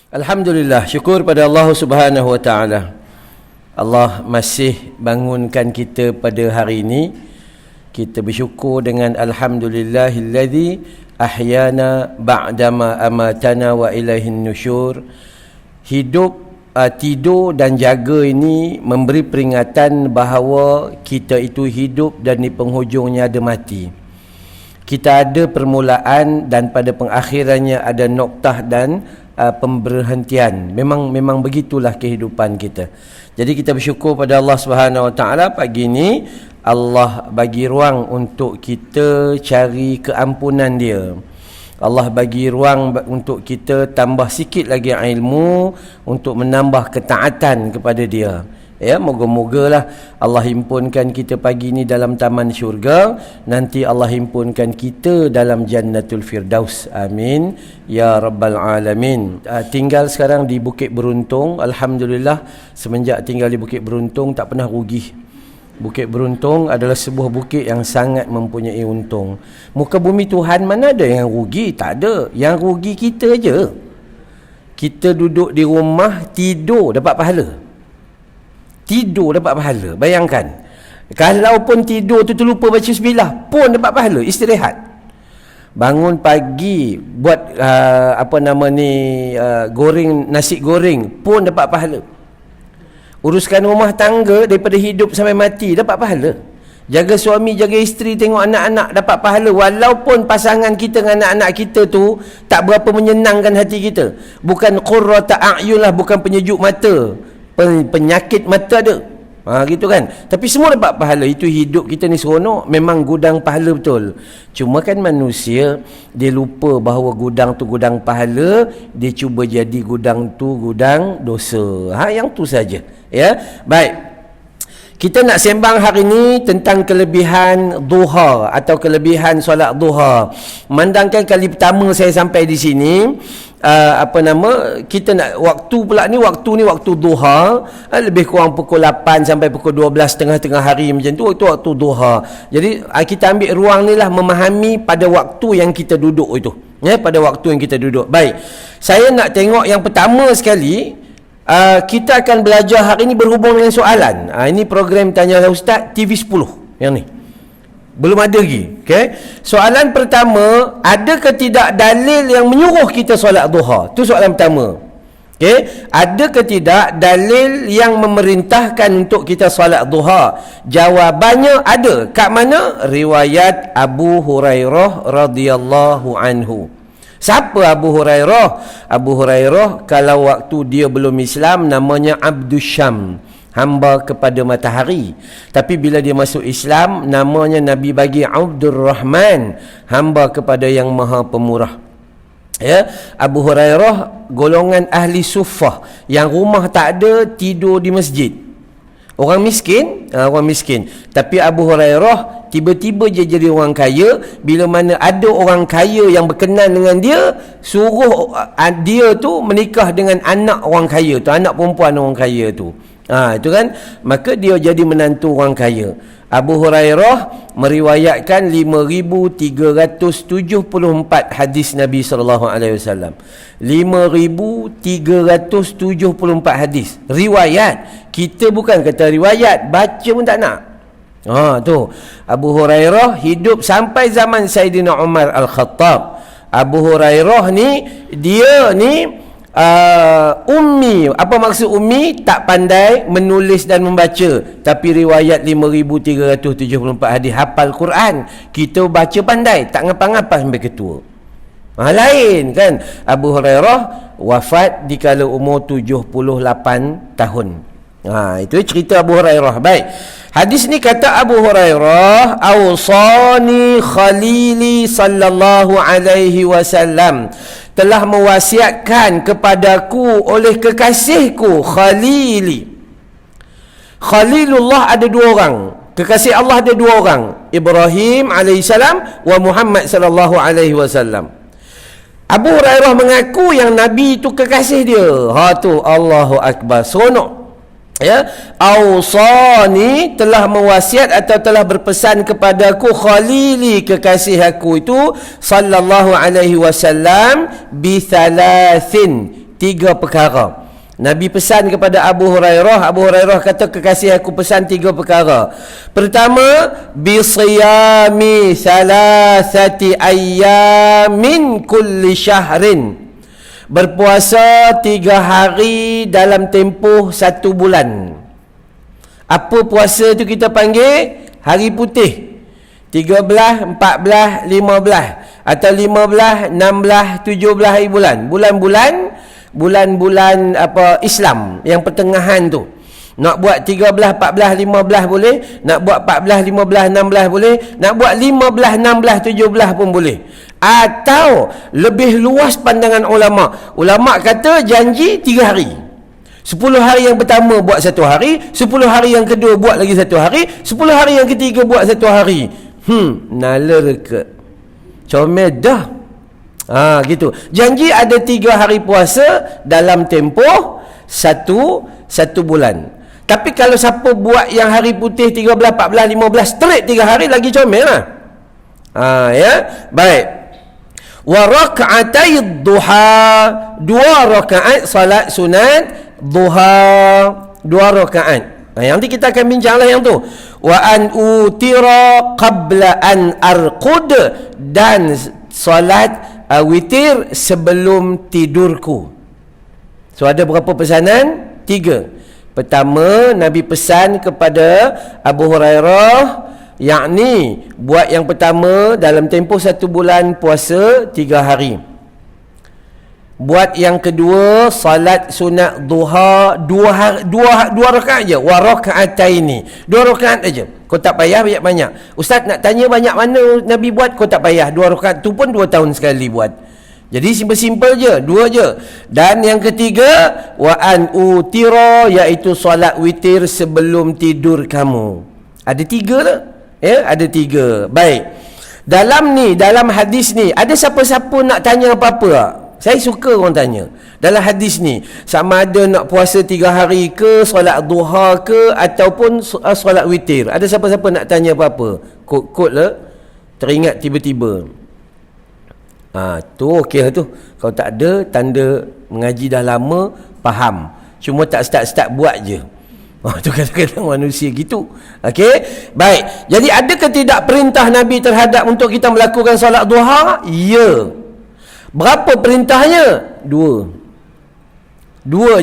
Alhamdulillah, syukur pada Allah Subhanahu wa taala. Allah masih bangunkan kita pada hari ini. Kita bersyukur dengan alhamdulillahillazi ahyana ba'dama amatana wa ilaihin nusyur. Hidup, tidur dan jaga ini memberi peringatan bahawa kita itu hidup dan di penghujungnya ada mati. Kita ada permulaan dan pada pengakhirannya ada noktah dan pemberhentian. Memang begitulah kehidupan kita. Jadi kita bersyukur pada Allah Subhanahu wa taala pagi ini Allah bagi ruang untuk kita cari keampunan dia. Allah bagi ruang untuk kita tambah sikit lagi ilmu untuk menambah ketaatan kepada dia. Ya, moga-mogalah Allah himpunkan kita pagi ini dalam taman syurga, nanti Allah himpunkan kita dalam Jannatul Firdaus. Amin ya rabbal alamin. Tinggal sekarang di Bukit Beruntung. Alhamdulillah, semenjak tinggal di Bukit Beruntung tak pernah rugi. Bukit Beruntung adalah sebuah bukit yang sangat mempunyai untung. Muka bumi Tuhan mana ada yang rugi? Tak ada. Yang rugi kita je. Kita duduk di rumah, tidur dapat pahala. Tidur dapat pahala. Bayangkan, kalau pun tidur tu terlupa baca bismillah pun dapat pahala. Istirahat, bangun pagi buat goreng nasi goreng pun dapat pahala. Uruskan rumah tangga daripada hidup sampai mati dapat pahala. Jaga suami, jaga isteri, tengok anak-anak dapat pahala. Walaupun pasangan kita dengan anak-anak kita tu tak berapa menyenangkan hati kita, bukan qurrata a'yun lah, bukan penyejuk mata, penyakit mata ada, gitu kan. Tapi semua dapat pahala. Itu hidup kita ni seronok. Memang gudang pahala betul. Cuma kan manusia, dia lupa bahawa gudang tu gudang pahala, dia cuba jadi gudang tu gudang dosa. Yang tu saja. Ya, baik. Kita nak sembang hari ini tentang kelebihan duha atau kelebihan solat duha. Memandangkan kali pertama saya sampai di sini, kita nak waktu duha, lebih kurang pukul 8 sampai pukul 12 tengah-tengah hari macam tu, waktu duha. Jadi kita ambil ruang ni lah memahami pada waktu yang kita duduk itu. Ya, pada waktu yang kita duduk. Baik. Saya nak tengok yang pertama sekali. Kita akan belajar hari ini berhubung dengan soalan. Ini program Tanyalah Ustaz TV10 yang ni. Belum ada lagi. Okay? Soalan pertama, adakah tidak dalil yang menyuruh kita solat duha? Itu soalan pertama. Okay? Adakah tidak dalil yang memerintahkan untuk kita solat duha? Jawabannya ada. Kat mana? Riwayat Abu Hurairah radhiyallahu anhu. Siapa Abu Hurairah? Abu Hurairah kalau waktu dia belum Islam namanya Abdus Syam, hamba kepada matahari. Tapi bila dia masuk Islam, namanya Nabi bagi Abdur Rahman, hamba kepada yang maha pemurah. Ya, Abu Hurairah golongan ahli suffah, yang rumah tak ada, tidur di masjid. Orang miskin, Tapi Abu Hurairah tiba-tiba je jadi orang kaya. Bila mana ada orang kaya yang berkenan dengan dia, suruh dia tu menikah dengan anak orang kaya tu, anak perempuan orang kaya tu. Itu kan, maka dia jadi menantu orang kaya. Abu Hurairah meriwayatkan 5,374 hadis Nabi SAW. 5,374 hadis riwayat. Kita bukan kata riwayat, baca pun tak nak. Tu Abu Hurairah hidup sampai zaman Saidina Umar Al-Khattab. Abu Hurairah ni, dia ni ummi. Apa maksud ummi? Tak pandai menulis dan membaca, tapi riwayat 5,374 hadis, hafal Quran. Kita baca pandai, tak ngapa-ngapa sampai ketua. Lain kan. Abu Hurairah wafat di kala umur 78 tahun. Itu cerita Abu Hurairah. Baik. Hadis ni kata Abu Hurairah, "Awsani khalili sallallahu alaihi wasallam." Telah mewasiatkan kepadaku oleh kekasihku Khalili. Khalilullah ada dua orang. Kekasih Allah ada dua orang. Ibrahim alaihissalam wa Muhammad sallallahu alaihi wasallam. Abu Hurairah mengaku yang Nabi itu kekasih dia. Tu Allahu Akbar. Seronok. Ya, Awsani telah mewasiat atau telah berpesan kepadaku Khalili, kekasih aku itu, sallallahu alaihi wasallam, bi thalathin, 3 perkara. Nabi pesan kepada Abu Hurairah kata, kekasih aku pesan 3 perkara. Pertama, bisiyami salasati ayyamin kulli syahrin. Berpuasa 3 hari dalam tempoh 1 bulan. Apa puasa tu kita panggil? Hari putih. 13, 14, 15 atau 15, 16, 17 hari bulan. Bulan-bulan apa Islam yang pertengahan tu. Nak buat 13, 14, 15 boleh, nak buat 14, 15, 16 boleh, nak buat 15, 16, 17 pun boleh. Atau lebih luas pandangan ulama. Ulama kata janji 3 hari. 10 hari yang pertama buat 1 hari, 10 hari yang kedua buat lagi 1 hari, 10 hari yang ketiga buat 1 hari. Nalar ke? Comel dah. Gitu. Janji ada 3 hari puasa dalam tempoh satu bulan. Tapi kalau siapa buat yang hari putih 13, 14, 15 straight 3 hari, lagi comel lah. Ya. Baik. Wa raka'atai duha, 2 rakaat salat sunat duha, 2 rakaat. Yang nanti kita akan bincanglah yang tu. Wa an utira qabla an arqud, dan solat witir sebelum tidurku. So ada berapa pesanan? 3. Pertama, Nabi pesan kepada Abu Hurairah, yakni buat yang pertama dalam tempoh 1 bulan puasa 3 hari. Buat yang kedua, salat sunat duha 2 rakaat je. Wa raka'ataini, 2 rakaat aja. Kau tak payah banyak-banyak. Ustaz nak tanya banyak mana Nabi buat, kau tak payah. 2 rakaat tu pun 2 tahun sekali buat. Jadi simple-simple je, 2 je. Dan yang ketiga, wa an utira, iaitu solat witir sebelum tidur kamu. Ada 3 lah. Ya, ada 3. Baik. Dalam hadis ni, ada siapa-siapa nak tanya apa-apa tak? Saya suka orang tanya. Dalam hadis ni, sama ada nak puasa 3 hari ke, solat duha ke, ataupun solat witir. Ada siapa-siapa nak tanya apa-apa? Kod lah. Teringat tiba-tiba. Tu okey lah tu. Kalau tak ada, tanda mengaji dah lama, faham. Cuma tak start buat je. Tu kadang-kadang manusia gitu. Okey. Baik. Jadi adakah tidak perintah Nabi terhadap untuk kita melakukan solat duha? Ya. Berapa perintahnya? 2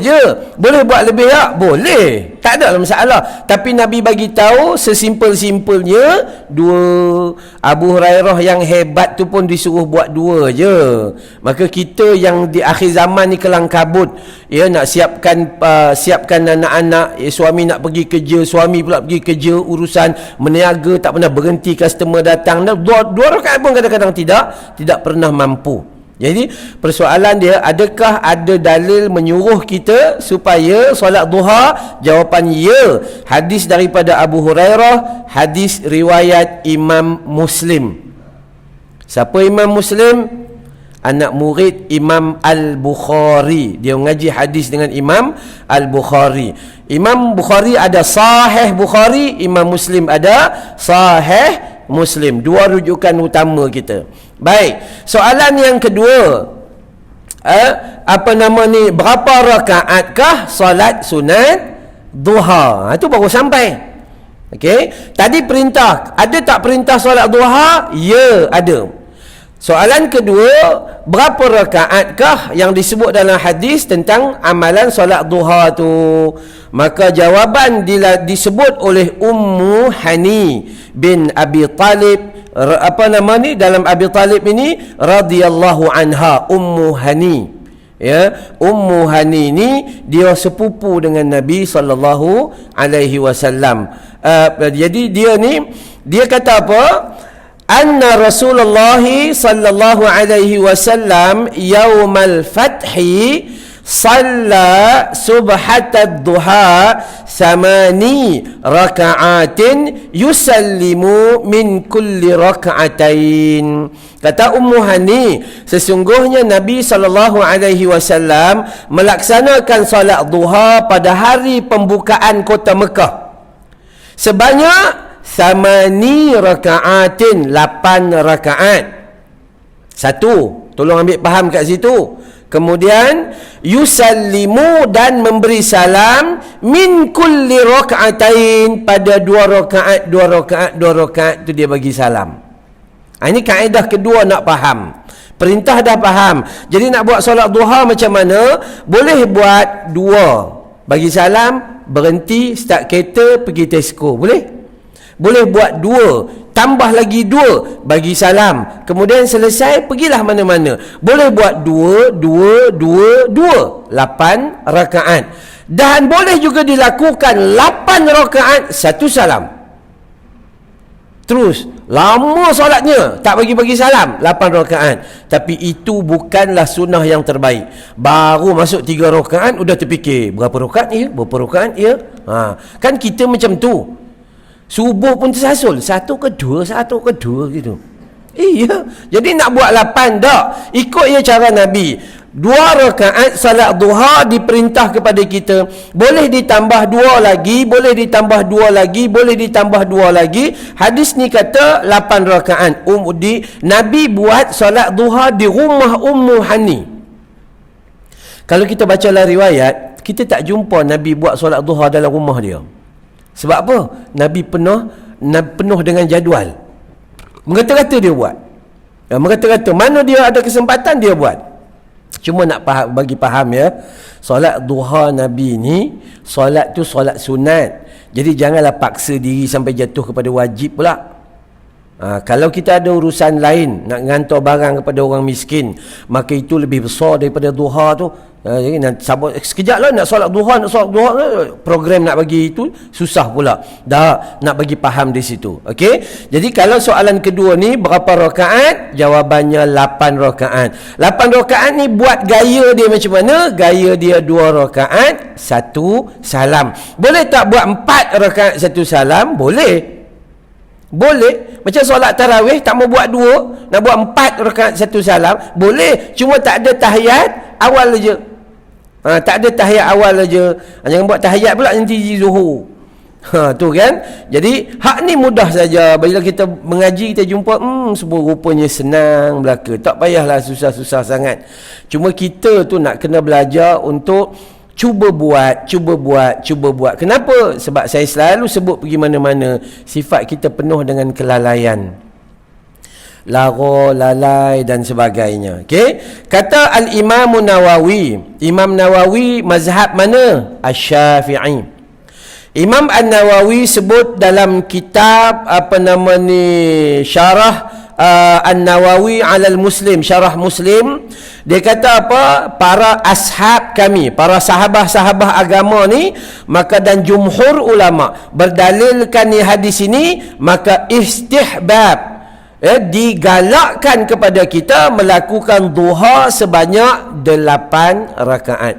je. Boleh buat lebih tak? Boleh. Tak ada masalah. Tapi Nabi bagi tahu sesimpel-simpelnya 2. Abu Hurairah yang hebat tu pun disuruh buat 2 je. Maka kita yang di akhir zaman ni kelang kabut, ya, nak siapkan anak-anak, suami nak pergi kerja, suami pula pergi kerja, urusan meniaga, tak pernah berhenti, customer datang, 2 rakaat pun kadang-kadang tidak pernah mampu. Jadi persoalan dia, adakah ada dalil menyuruh kita supaya solat duha? Jawapan ya. Hadis daripada Abu Hurairah, hadis riwayat Imam Muslim. Siapa Imam Muslim? Anak murid Imam Al-Bukhari. Dia mengaji hadis dengan Imam Al-Bukhari. Imam Bukhari ada Sahih Bukhari, Imam Muslim ada Sahih Muslim. 2 rujukan utama kita. Baik, soalan yang kedua, berapa rakaatkah solat sunat duha? Itu baru sampai. Okey, tadi perintah, ada tak perintah solat duha? Ya, ada. Soalan kedua, berapa rakaatkah yang disebut dalam hadis tentang amalan solat duha tu? Maka jawaban disebut oleh Ummu Hani bin Abi Talib. Dalam Abi Talib ini radhiyallahu anha, Ummu Hani. Ya, Ummu Hani ni dia sepupu dengan Nabi sallallahu alaihi wasallam. Jadi dia kata apa? Anna Rasulullah sallallahu alaihi wasallam yaumal fathi salla subhatad duha 8 raka'atin yusallimu min kulli raka'atain. Kata Ummu Hani, sesungguhnya Nabi SAW melaksanakan solat duha pada hari pembukaan kota Mekah sebanyak 8 raka'atin, 8 rakaat. Satu, tolong ambil faham kat situ. Kemudian yusallimu, dan memberi salam, min kulli raka'atain, pada 2 rakaat tu dia bagi salam. Ini kaedah kedua nak faham. Perintah dah faham. Jadi nak buat solat duha macam mana? Boleh buat 2. Bagi salam, berhenti, start kereta, pergi Tesco. Boleh? Boleh buat 2. Tambah lagi 2. Bagi salam. Kemudian selesai, pergilah mana-mana. Boleh buat 2. 8 rakaat. Dan boleh juga dilakukan 8 rakaat, 1 salam. Terus lama solatnya, tak bagi salam, 8 rakaat. Tapi itu bukanlah sunnah yang terbaik. Baru masuk 3 rakaat udah terfikir, berapa rakaat ya? Kan kita macam tu. Subuh pun tersasul, 1 ke 2 gitu. Iya. Jadi nak buat 8 tak? Ikut je cara Nabi. 2 rakaat salat duha diperintah kepada kita. Boleh ditambah 2 lagi, boleh ditambah 2 lagi, boleh ditambah 2 lagi. Hadis ni kata 8 rakaat. Nabi buat salat duha di rumah Ummu Hani. Kalau kita bacalah riwayat, kita tak jumpa Nabi buat solat duha dalam rumah dia. Sebab apa? Nabi penuh dengan jadual. Mengata-kata dia buat. Mengata-kata mana dia ada kesempatan dia buat. Cuma nak bagi faham ya, solat duha Nabi ni, solat tu solat sunat. Jadi janganlah paksa diri sampai jatuh kepada wajib pula. Kalau kita ada urusan lain, nak ngantar barang kepada orang miskin, maka itu lebih besar daripada duha tu. Jadi sabar sekejap lah nak solat duha, program nak bagi itu susah pula. Dah nak bagi faham di situ. Okey. Jadi kalau soalan kedua ni berapa rakaat? Jawabannya 8 rakaat. 8 rakaat ni buat gaya dia macam mana? Gaya dia 2 rakaat, 1 salam. Boleh tak buat 4 rakaat 1 salam? Boleh. Boleh. Macam solat tarawih tak mau buat 2, nak buat 4 rakaat 1 salam, boleh. Cuma tak ada tahiyat awal aja. Tak ada tahiyat awal aja. Jangan buat tahiyat pula nanti zuhur. Tu kan. Jadi hak ni mudah saja. Bila kita mengaji kita jumpa semua rupanya senang belaka. Tak payahlah susah-susah sangat. Cuma kita tu nak kena belajar untuk cuba buat. Kenapa? Sebab saya selalu sebut pergi mana-mana, sifat kita penuh dengan kelalaian. Lara, lalai dan sebagainya. Okey. Kata Al-Imam Nawawi. Imam Nawawi mazhab mana? Asy-Syafi'i. Imam An-Nawawi sebut dalam kitab syarah An-Nawawi 'alal Muslim, syarah Muslim, dia kata apa? Para ashab kami, para sahabat-sahabat agama ni, maka dan jumhur ulama berdalilkan ni hadis ini, maka istihbab, digalakkan kepada kita melakukan duha sebanyak 8 rakaat.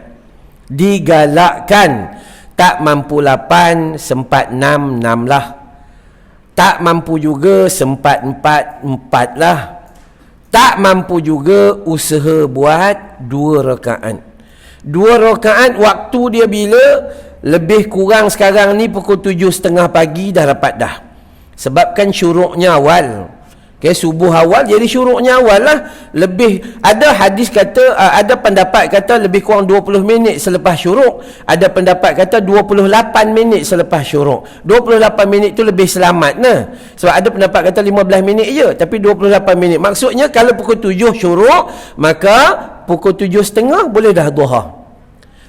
Digalakkan. Tak mampu 8, sempat 6 lah. Tak mampu juga sempat 4 lah. Tak mampu juga usaha buat 2 rakaat. 2 rakaat waktu dia bila? Lebih kurang sekarang ni pukul 7.30 pagi dah dapat dah. Sebabkan syuruknya awal. Subuh awal, jadi syuruknya awal lah. Lebih, ada hadis kata, ada pendapat kata lebih kurang 20 minit selepas syuruk. Ada pendapat kata 28 minit selepas syuruk. 28 minit tu lebih selamat nah. Sebab ada pendapat kata 15 minit je, tapi 28 minit. Maksudnya kalau pukul 7 syuruk, maka pukul 7.30 boleh dah duha.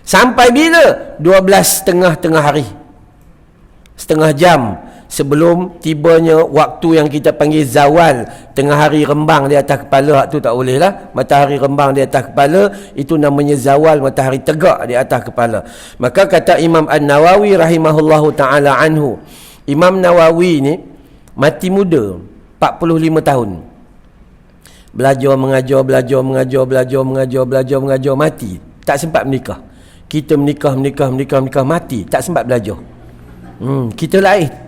Sampai bila? 12.30 tengah hari. Setengah jam sebelum tibanya waktu yang kita panggil zawal, tengah hari rembang di atas kepala. Tu tak boleh lah. Matahari rembang di atas kepala, itu namanya zawal, matahari tegak di atas kepala. Maka kata Imam An-Nawawi rahimahullahu ta'ala anhu, Imam Nawawi ni mati muda, 45 tahun. Belajar mengajar, mati. Tak sempat menikah. Kita menikah, mati. Tak sempat belajar. Kita lain.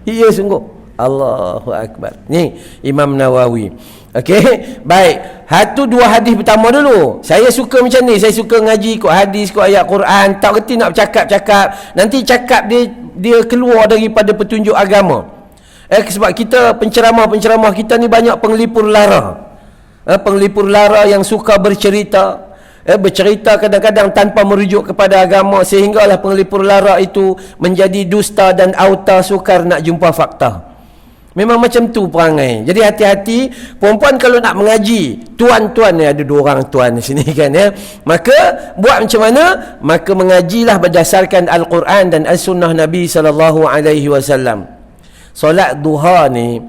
Iya sungguh. Allahu Akbar. Ni Imam Nawawi. Okey, baik. Satu 2 hadis pertama dulu. Saya suka macam ni. Saya suka ngaji ikut hadis, ikut ayat Quran. Tak kerti nak bercakap-cakap. Nanti cakap dia keluar daripada petunjuk agama. Sebab kita penceramah kita ni banyak penglipur lara. Penglipur lara yang suka bercerita. bercerita kadang-kadang tanpa merujuk kepada agama, sehinggalah penglipur lara itu menjadi dusta dan auta sukar nak jumpa fakta. Memang macam tu perangai. Jadi hati-hati perempuan kalau nak mengaji. Tuan-tuan ni, ada 2 orang tuan di sini kan ya. Maka buat macam mana? Maka mengajilah berdasarkan Al-Quran dan As-Sunnah Nabi SAW. Solat duha ni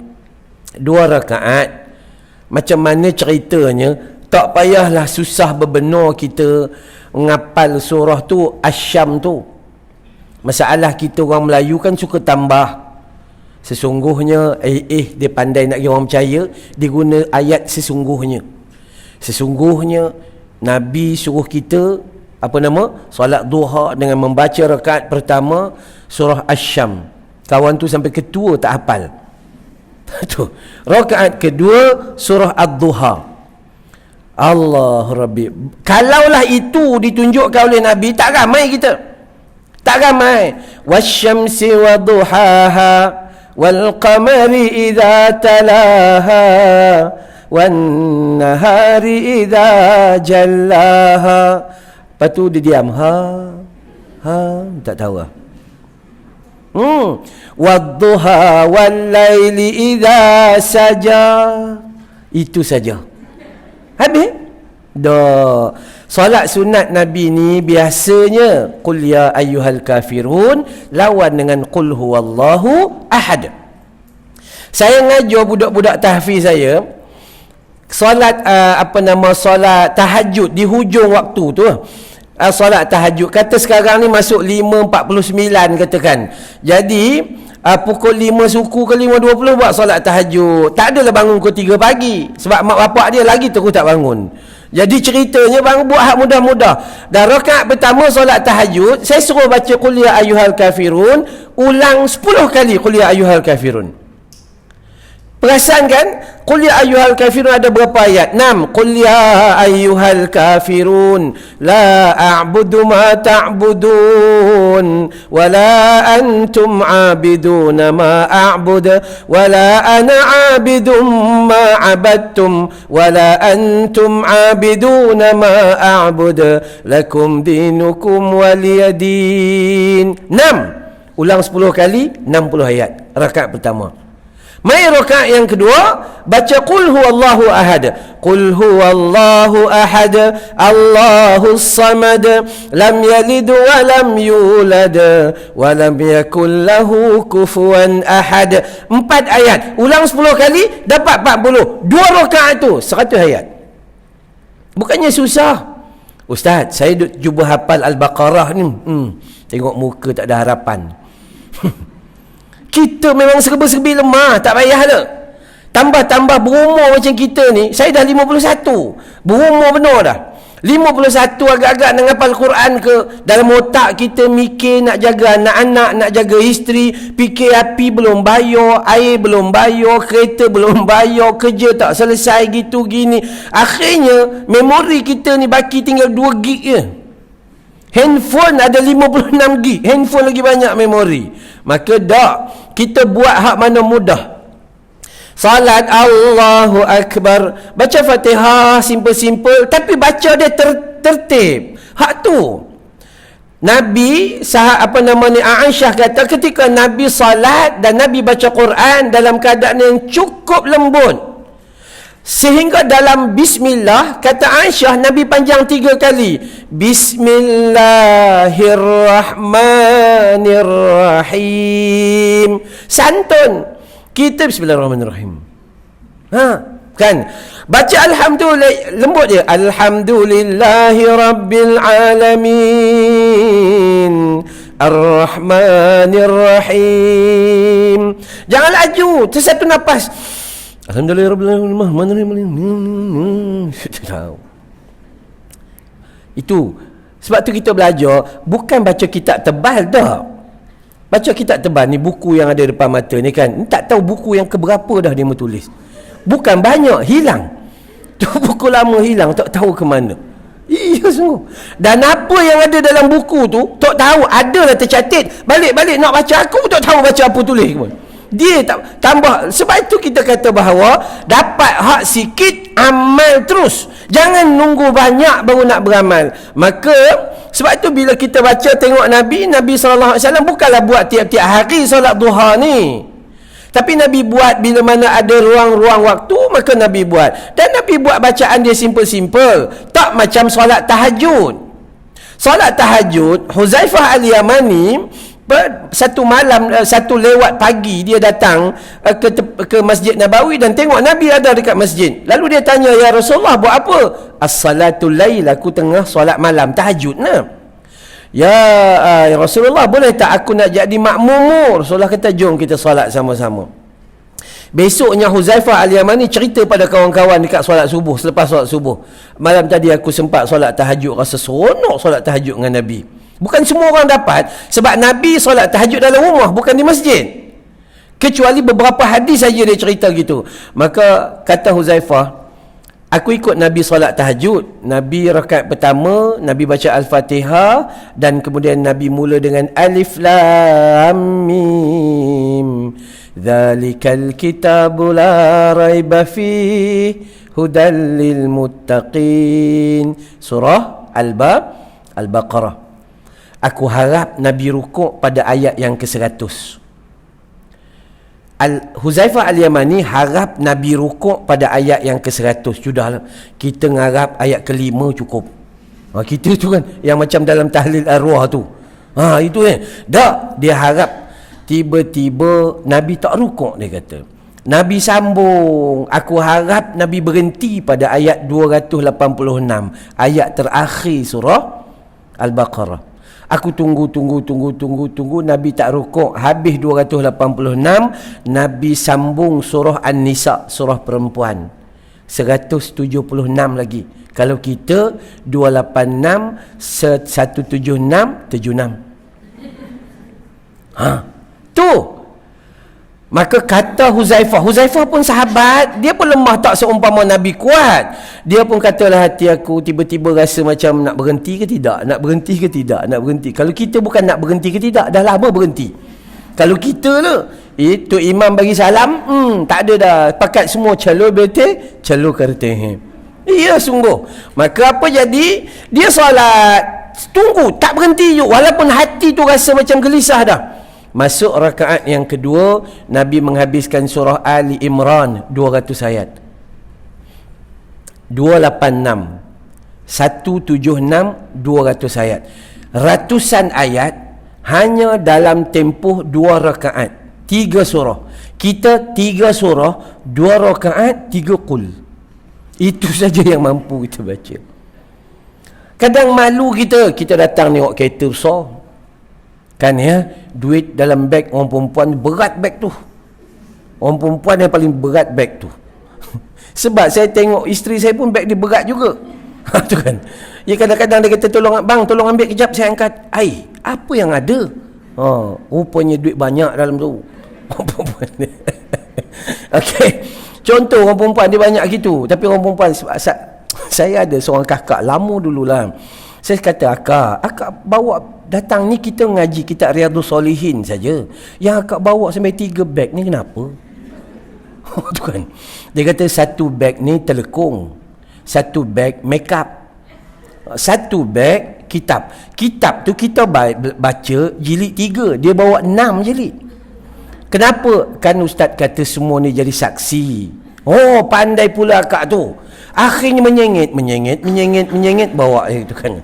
2 rakaat. Macam mana ceritanya? Tak payahlah susah berbenur kita ngapal surah tu, Asyam tu. Masalah kita orang Melayu kan suka tambah. Sesungguhnya dia pandai nak orang percaya, dia guna ayat sesungguhnya. Sesungguhnya Nabi suruh kita solat duha dengan membaca rakaat pertama surah Asyam. Kawan tu sampai ketua tak hafal. Tu. Rakaat kedua surah Ad-Duha. Allah Rabbi. Kalaulah itu ditunjukkan oleh Nabi, tak ramai kita. Tak ramai. Wasyamsi wa duhaha wal qamari idza talaha wan nahari idza jallaha. Lepas tu dia diam. Tak tahu lah. Wadduha wal laili idza saja. Itu saja. Habis? Dah. Solat sunat Nabi ni biasanya qul ya ayyuhal kafirun lawan dengan qul huwallahu ahad. Saya ngajar budak-budak tahfiz saya solat solat tahajud di hujung waktu tu. Solat tahajud kata sekarang ni masuk 5.49 katakan. Jadi pukul 5 suku ke 5.20 buat solat tahajud. Tak adalah bangun pukul 3 pagi sebab mak bapak dia lagi terus tak bangun. Jadi ceritanya bang buat hak mudah-mudah. Dan rakaat pertama solat tahajud, saya suruh baca qul ya ayyuhal kafirun, ulang 10 kali qul ya ayyuhal kafirun. Perasan kan? Qul ya ayyuhal kafirun ada berapa ayat? 6. Qul ya ayyuhal kafirun la a'budu ma ta'budun wa la antum 'abiduna ma a'budu wa la ana 'abidum ma 'abadtum wa la antum 'abiduna ma a'budu lakum dinukum waliyadin. 6. Ulang 10 kali, 60 ayat. Rakaat pertama. Mai rakaat yang kedua baca qul huwallahu ahad. Qul huwallahu ahad, Allahus samad, lam yalid wa lam yulad wa lam yakul lahu kufuwan ahad. 4 ayat. Ulang 10 kali dapat 40. 2 rakaat tu 100 ayat. Bukannya susah. Ustaz, saya duk cuba hafal Al-Baqarah ni. Tengok muka tak ada harapan. Kita memang serba-serbi lemah, tak payah dah. Tambah-tambah berumur macam kita ni, saya dah 51. Berumur benar dah. 51 agak-agak nak hafal Quran ke, dalam otak kita mikir nak jaga anak-anak, nak jaga isteri, fikir api belum bayar, air belum bayar, kereta belum bayar, kerja tak selesai gitu gini. Akhirnya memori kita ni baki tinggal 2 gig je. Handphone ada 56 gig, handphone lagi banyak memori. Maka kita buat hak mana mudah. Salat Allahu Akbar, baca Fatihah simple-simple, tapi baca dia tertib. Hak tu Nabi Aisyah kata ketika Nabi salat dan Nabi baca Quran dalam keadaan yang cukup lembut, sehingga dalam bismillah kata Aisyah Nabi panjang 3 kali. Bismillahirrahmanirrahim. Santun. Kita bismillahirrahmanirrahim. Kan? Baca alhamdulillah lembut dia. Alhamdulillahi rabbil alamin. Ar-Rahmanir-Rahim. Jangan laju, tersatu nafas. Alhamdulillah. Itu sebab tu kita belajar bukan baca kitab tebal dah. Baca kitab tebal ni buku yang ada depan mata ni kan, ni tak tahu buku yang keberapa dah dia menulis. Bukan banyak, hilang. Tu buku lama hilang, tak tahu ke mana. Iya sungguh. Dan apa yang ada dalam buku tu tak tahu, adalah tercatat. Balik-balik nak baca aku tak tahu baca apa tulis pun. Dia tak tambah. Sebab itu kita kata bahawa dapat hak sikit, amal terus. Jangan nunggu banyak baru nak beramal. Maka sebab itu bila kita baca tengok Nabi SAW bukanlah buat tiap-tiap hari solat duha ni. Tapi Nabi buat bila mana ada ruang-ruang waktu, maka Nabi buat. Dan Nabi buat bacaan dia simple-simple. Tak macam solat tahajud. Solat tahajud, Huzaifah Al-Yamani satu malam, satu lewat pagi dia datang ke Masjid Nabawi dan tengok Nabi ada dekat masjid. Lalu dia tanya, "Ya Rasulullah, buat apa?" "As-salatul lail, aku tengah solat malam tahajud nah." Ya Rasulullah, boleh tak aku nak jadi makmum?" Rasulullah kata, "Jom kita solat sama-sama." Besoknya Huzaifah Al-Yamani cerita pada kawan-kawan dekat solat subuh, selepas solat subuh, "Malam tadi aku sempat solat tahajud, rasa seronok solat tahajud dengan Nabi." Bukan semua orang dapat, sebab Nabi solat tahajud dalam rumah, bukan di masjid. Kecuali beberapa hadis saja dia cerita gitu. Maka kata Huzaifah, "Aku ikut Nabi solat tahajud. Nabi rakaat pertama, Nabi baca Al-Fatihah dan kemudian Nabi mula dengan Alif Lam Mim. Dzalikal kitabu la raiba fihi hudal lil muttaqin." Surah Al-Baqarah. Aku harap Nabi rukuk pada ayat yang ke-100. Huzaifah Al-Yamani harap Nabi rukuk pada ayat yang ke-100. Sudahlah, kita ngarap ayat ke-5 cukup. Kita tu kan yang macam dalam tahlil arwah tu. Itu kan. Tak, dia harap tiba-tiba Nabi tak rukuk, dia kata. Nabi sambung. Aku harap Nabi berhenti pada ayat 286, ayat terakhir surah Al-Baqarah. Aku tunggu. Nabi tak rukuk. Habis 286, Nabi sambung surah An-Nisa, surah perempuan. 176 lagi. Kalau kita 286, 176, 76. Tu. Maka kata Huzaifah pun sahabat, dia pun lemah tak seumpama Nabi kuat. Dia pun katalah, hati aku tiba-tiba rasa macam nak berhenti ke tidak, nak berhenti ke tidak, nak berhenti. Kalau kita bukan nak berhenti ke tidak, dah lama berhenti. Kalau kita tu, itu imam bagi salam, tak ada dah, pakat semua calo bete, calo karte. Iya sungguh. Maka apa jadi? Dia solat, tunggu, tak berhenti je, walaupun hati tu rasa macam gelisah dah. Masuk rakaat yang kedua, Nabi menghabiskan surah Ali Imran 200 ayat. 286, 176, 200 ayat. Ratusan ayat hanya dalam tempoh 2 rakaat. 3 surah. Kita 3 surah, 2 rakaat, 3 qul. Itu saja yang mampu kita baca. Kadang malu kita datang tengok kereta besar. Kan ya, duit dalam beg orang perempuan, berat beg tu. Orang perempuan yang paling berat beg tu. Sebab saya tengok isteri saya pun beg dia berat juga. Tu kan. Ya, kadang-kadang dia kata, tolong ambil kejap, saya angkat. Apa yang ada? Rupanya duit banyak dalam tu. Orang perempuan ni. Okey. Contoh orang perempuan dia banyak gitu. Tapi orang perempuan, saya ada seorang kakak lama dululah. Saya kata, akak bawa datang ni kita ngaji kitab Riyadhus Solihin saja. Yang akak bawa sampai 3 beg ni kenapa? Tu kan. Dia kata 1 beg ni telekung, 1 beg makeup, 1 beg kitab. Kitab tu kita baca jilid 3, dia bawa 6 jilid. Kenapa? Kan ustaz kata semua ni jadi saksi. Pandai pula akak tu. Akhirnya menyengit bawa itu kan.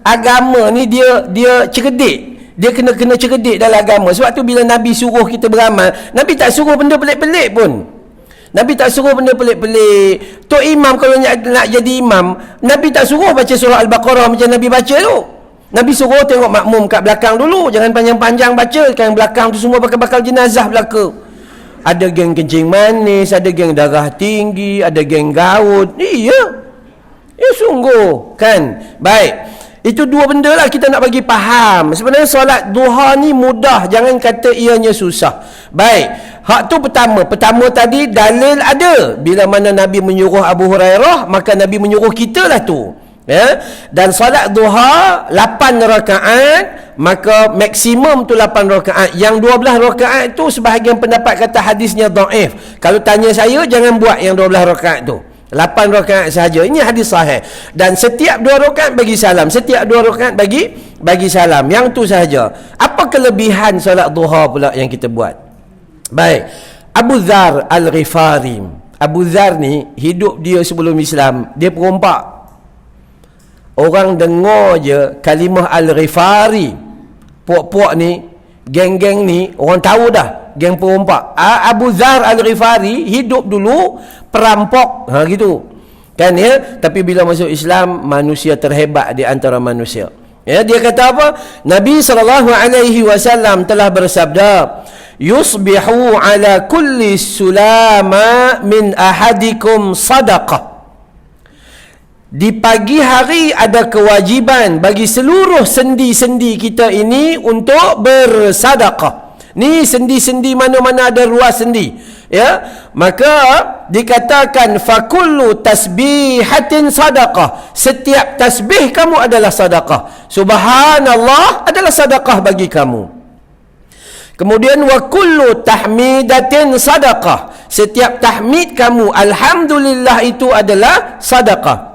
Agama ni dia cerdik. Dia kena cerdik dalam agama. Sebab tu bila Nabi suruh kita beramal, Nabi tak suruh benda pelik-pelik pun. Nabi tak suruh benda pelik-pelik. Tok imam kalau nak jadi imam, Nabi tak suruh baca surah Al-Baqarah macam Nabi baca tu. Nabi suruh tengok makmum kat belakang dulu. Jangan panjang-panjang baca. Kan belakang tu semua bakal jenazah belaka. Ada geng kencing manis, ada geng darah tinggi, ada geng gaut. Iya. Sungguh. Kan? Baik. Itu 2 benda lah kita nak bagi faham. Sebenarnya solat duha ni mudah. Jangan kata ianya susah. Baik. Hak tu pertama. Pertama tadi dalil ada. Bila mana Nabi menyuruh Abu Hurairah, maka Nabi menyuruh kita lah tu. Ya, dan solat duha 8 rakaat, maka maksimum tu 8 rakaat. Yang 12 rakaat tu sebahagian pendapat kata hadisnya dhaif. Kalau tanya saya, jangan buat yang 12 rakaat tu. 8 rakaat sahaja. Ini hadis sahih. Dan setiap 2 rakaat bagi salam. Setiap 2 rakaat bagi salam. Yang tu sahaja. Apa kelebihan solat duha pula yang kita buat? Baik. Abu Dzar Al-Ghifari. Abu Dzar ni hidup dia sebelum Islam, dia perompak. Orang dengar je kalimah Al-Ghifari, puak-puak ni, geng-geng ni, orang tahu dah geng perompak. Abu Dzar Al-Ghifari hidup dulu perampok, gitu kan, ya. Tapi bila masuk Islam, manusia terhebat di antara manusia, ya. Dia kata apa? Nabi SAW telah bersabda, yusbihu ala kulli sulama min ahadikum sadaqah. Di pagi hari ada kewajiban bagi seluruh sendi-sendi kita ini untuk bersedekah. Ni sendi-sendi mana-mana ada ruas sendi, ya. Maka dikatakan fakullu tasbihatin sadaqah. Setiap tasbih kamu adalah sedekah. Subhanallah adalah sedekah bagi kamu. Kemudian wa kullu tahmidatin sadaqah. Setiap tahmid kamu, alhamdulillah, itu adalah sedekah.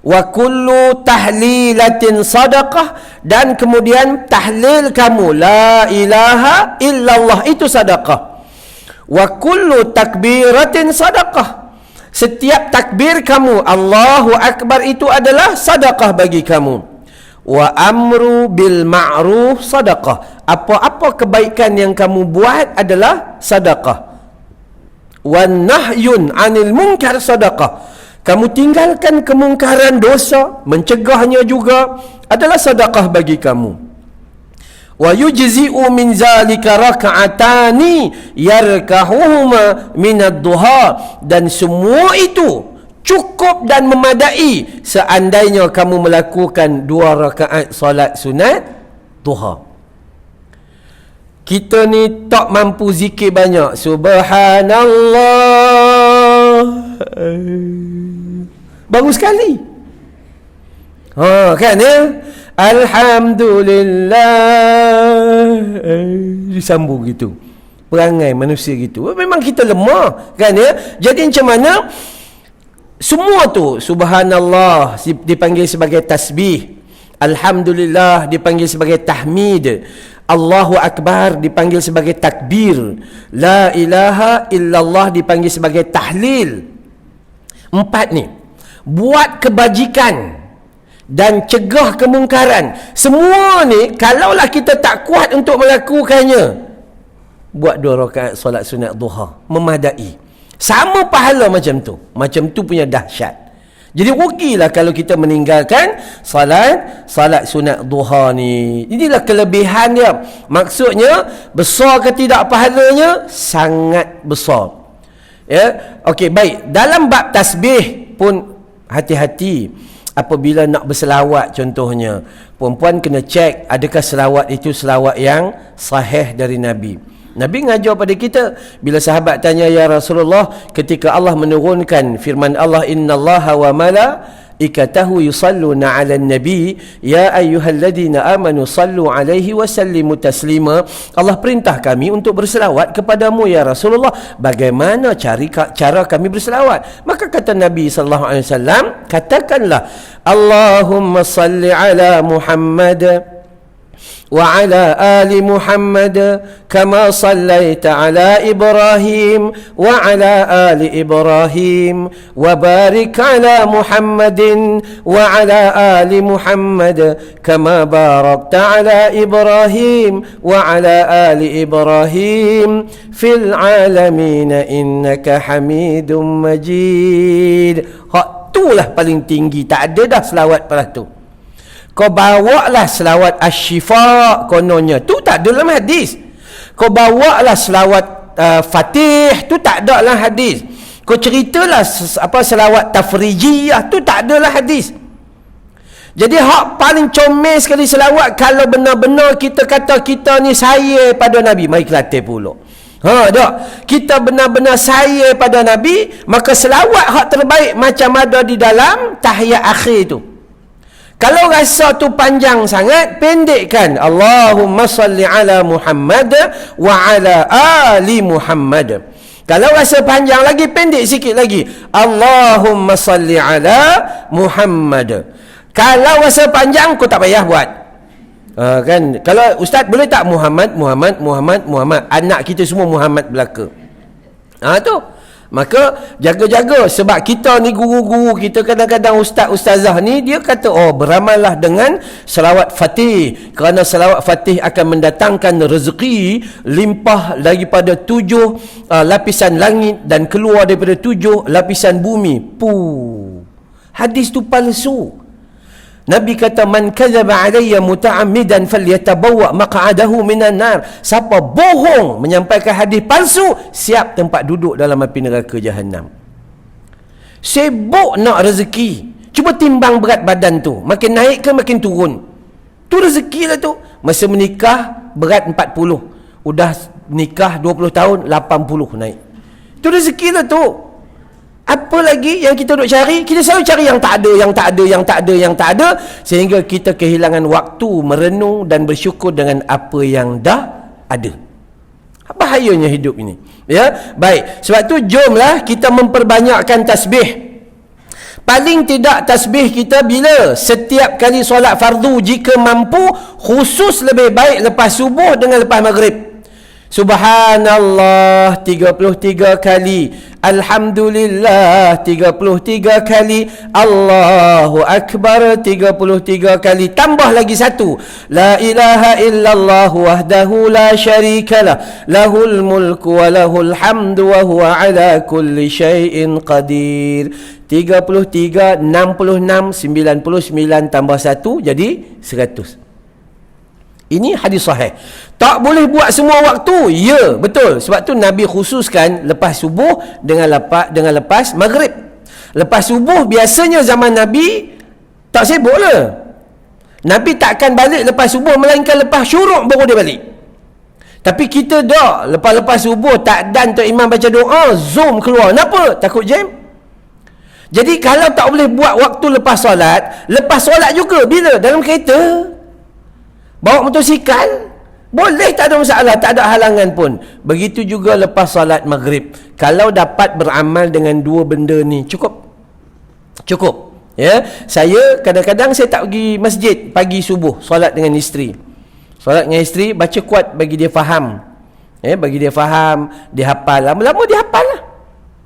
Wa kullu tahlilatin sadaqah, dan kemudian tahlil kamu la ilaha illallah itu sedekah. Wa kullu takbiratin sadaqah. Setiap takbir kamu Allahu akbar itu adalah sedekah bagi kamu. Wa amru bil ma'ruf sadaqah. Apa-apa kebaikan yang kamu buat adalah sedekah. Wa nahyun 'anil munkar sadaqah. Kamu tinggalkan kemungkaran dosa, mencegahnya juga adalah sedekah bagi kamu. Wa yujzi'u min zalika raka'atani yarkahuhuma min ad-duha. Dan semua itu cukup dan memadai seandainya kamu melakukan 2 rakaat solat sunat duha. Kita ni tak mampu zikir banyak. Subhanallah, baru sekali. Kan, ya? Alhamdulillah, disambung gitu. Perangai manusia gitu. Memang kita lemah, kan, ya? Jadi macam mana? Semua tu, subhanallah dipanggil sebagai tasbih, alhamdulillah dipanggil sebagai tahmid, Allahu akbar dipanggil sebagai takbir, la ilaha illallah dipanggil sebagai tahlil. 4 ni buat kebajikan dan cegah kemungkaran. Semua ni kalaulah kita tak kuat untuk melakukannya, buat 2 rakaat solat sunat duha, memadai. Sama pahala macam tu. Macam tu punya dahsyat. Jadi rugilah kalau kita meninggalkan salat sunat duha ni. Inilah kelebihan dia. Maksudnya, besar ke tidak pahalanya? Sangat besar. Ya, okey, baik. Dalam bab tasbih pun hati-hati. Apabila nak berselawat contohnya, perempuan kena cek adakah selawat itu selawat yang sahih dari Nabi. Nabi ngajar pada kita, bila sahabat tanya, ya Rasulullah, ketika Allah menurunkan firman Allah, innallaha wa malaikatahu yusalluna 'alan nabi ya ayyuhalladzina amanu sallu 'alaihi wa sallimu taslima. Allah perintah kami untuk berselawat kepadamu ya Rasulullah. Bagaimana cara kami berselawat? Maka kata Nabi sallallahu alaihi wasallam, katakanlah Allahumma salli 'ala Muhammad وعلى آل محمد كما صليت على إبراهيم وعلى آل إبراهيم وبارك على محمد وعلى آل محمد كما باركت على إبراهيم وعلى آل إبراهيم في العالمين إنك حميد مجيد. Itulah paling tinggi, tak ada dah selawat pada tu. Kau bawalah selawat asy-syifa kononnya, tu tak ada dalam hadis. Kau bawalah selawat Fatih, tu tak ada dalam hadis. Kau ceritalah selawat tafrijiyah, tu tak ada dalam hadis. Jadi hak paling comel sekali selawat kalau benar-benar kita kata kita ni saya pada Nabi. Mari Kelantan pula. Tak. Kita benar-benar saya pada Nabi, maka selawat hak terbaik macam ada di dalam tahiyat akhir tu. Kalau rasa tu panjang sangat, pendekkan. Allahumma salli ala Muhammad wa ala ali Muhammad. Kalau rasa panjang lagi, pendek sikit lagi. Allahumma salli ala Muhammad. Kalau rasa panjang, kau tak payah buat. Kan? Kalau ustaz boleh tak Muhammad. Anak kita semua Muhammad belaka. Tu. Maka jaga-jaga, sebab kita ni guru-guru kita, kadang-kadang ustaz-ustazah ni dia kata beramallah dengan selawat Fatih, kerana selawat Fatih akan mendatangkan rezeki limpah daripada 7 lapisan langit dan keluar daripada 7 lapisan bumi. Hadis tu palsu. Nabi kata, man kadzaba alayya muta'ammidan falyatabawwa maq'adahu minan nar. Siapa bohong menyampaikan hadis palsu, siap tempat duduk dalam api neraka jahanam. Sibuk nak rezeki, cuba timbang berat badan tu, makin naik ke makin turun. Tu rezeki lah tu. Masa menikah berat 40, udah nikah 20 tahun 80 naik. Tu rezeki lah tu. Apa lagi yang kita duk cari? Kita selalu cari yang tak ada, sehingga kita kehilangan waktu merenung dan bersyukur dengan apa yang dah ada. Bahayanya hidup ini. Ya, baik. Sebab tu jomlah kita memperbanyakkan tasbih. Paling tidak tasbih kita bila setiap kali solat fardu, jika mampu, khusus lebih baik lepas subuh dengan lepas maghrib. Subhanallah 33 kali, Alhamdulillah 33 kali, Allahu Akbar 33 kali, tambah lagi satu, La ilaha illallah wahdahu la syarikalah, lahul mulku wa lahul hamdu wa huwa ala kulli syai'in qadir. 33, 66, 99 tambah 1 jadi 100. Ini hadis sahih. Tak boleh buat semua waktu. Ya, betul. Sebab tu Nabi khususkan lepas subuh dengan lepas maghrib. Lepas subuh biasanya zaman Nabi tak sibuk lah. Nabi takkan balik lepas subuh, melainkan lepas syuruk baru dia balik. Tapi kita dah lepas subuh tak dan Tok Imam baca doa, zoom keluar. Kenapa? Takut jam. Jadi kalau tak boleh buat waktu lepas solat juga. Bila? Dalam kereta. Bawa motosikal, boleh, tak ada masalah, tak ada halangan pun. Begitu juga lepas solat maghrib. Kalau dapat beramal dengan dua benda ni, cukup. Ya, saya kadang-kadang saya tak pergi masjid pagi subuh, solat dengan isteri. Solat dengan isteri, baca kuat bagi dia faham. Ya, bagi dia faham, dia hafal. Lama-lama dia hafal lah.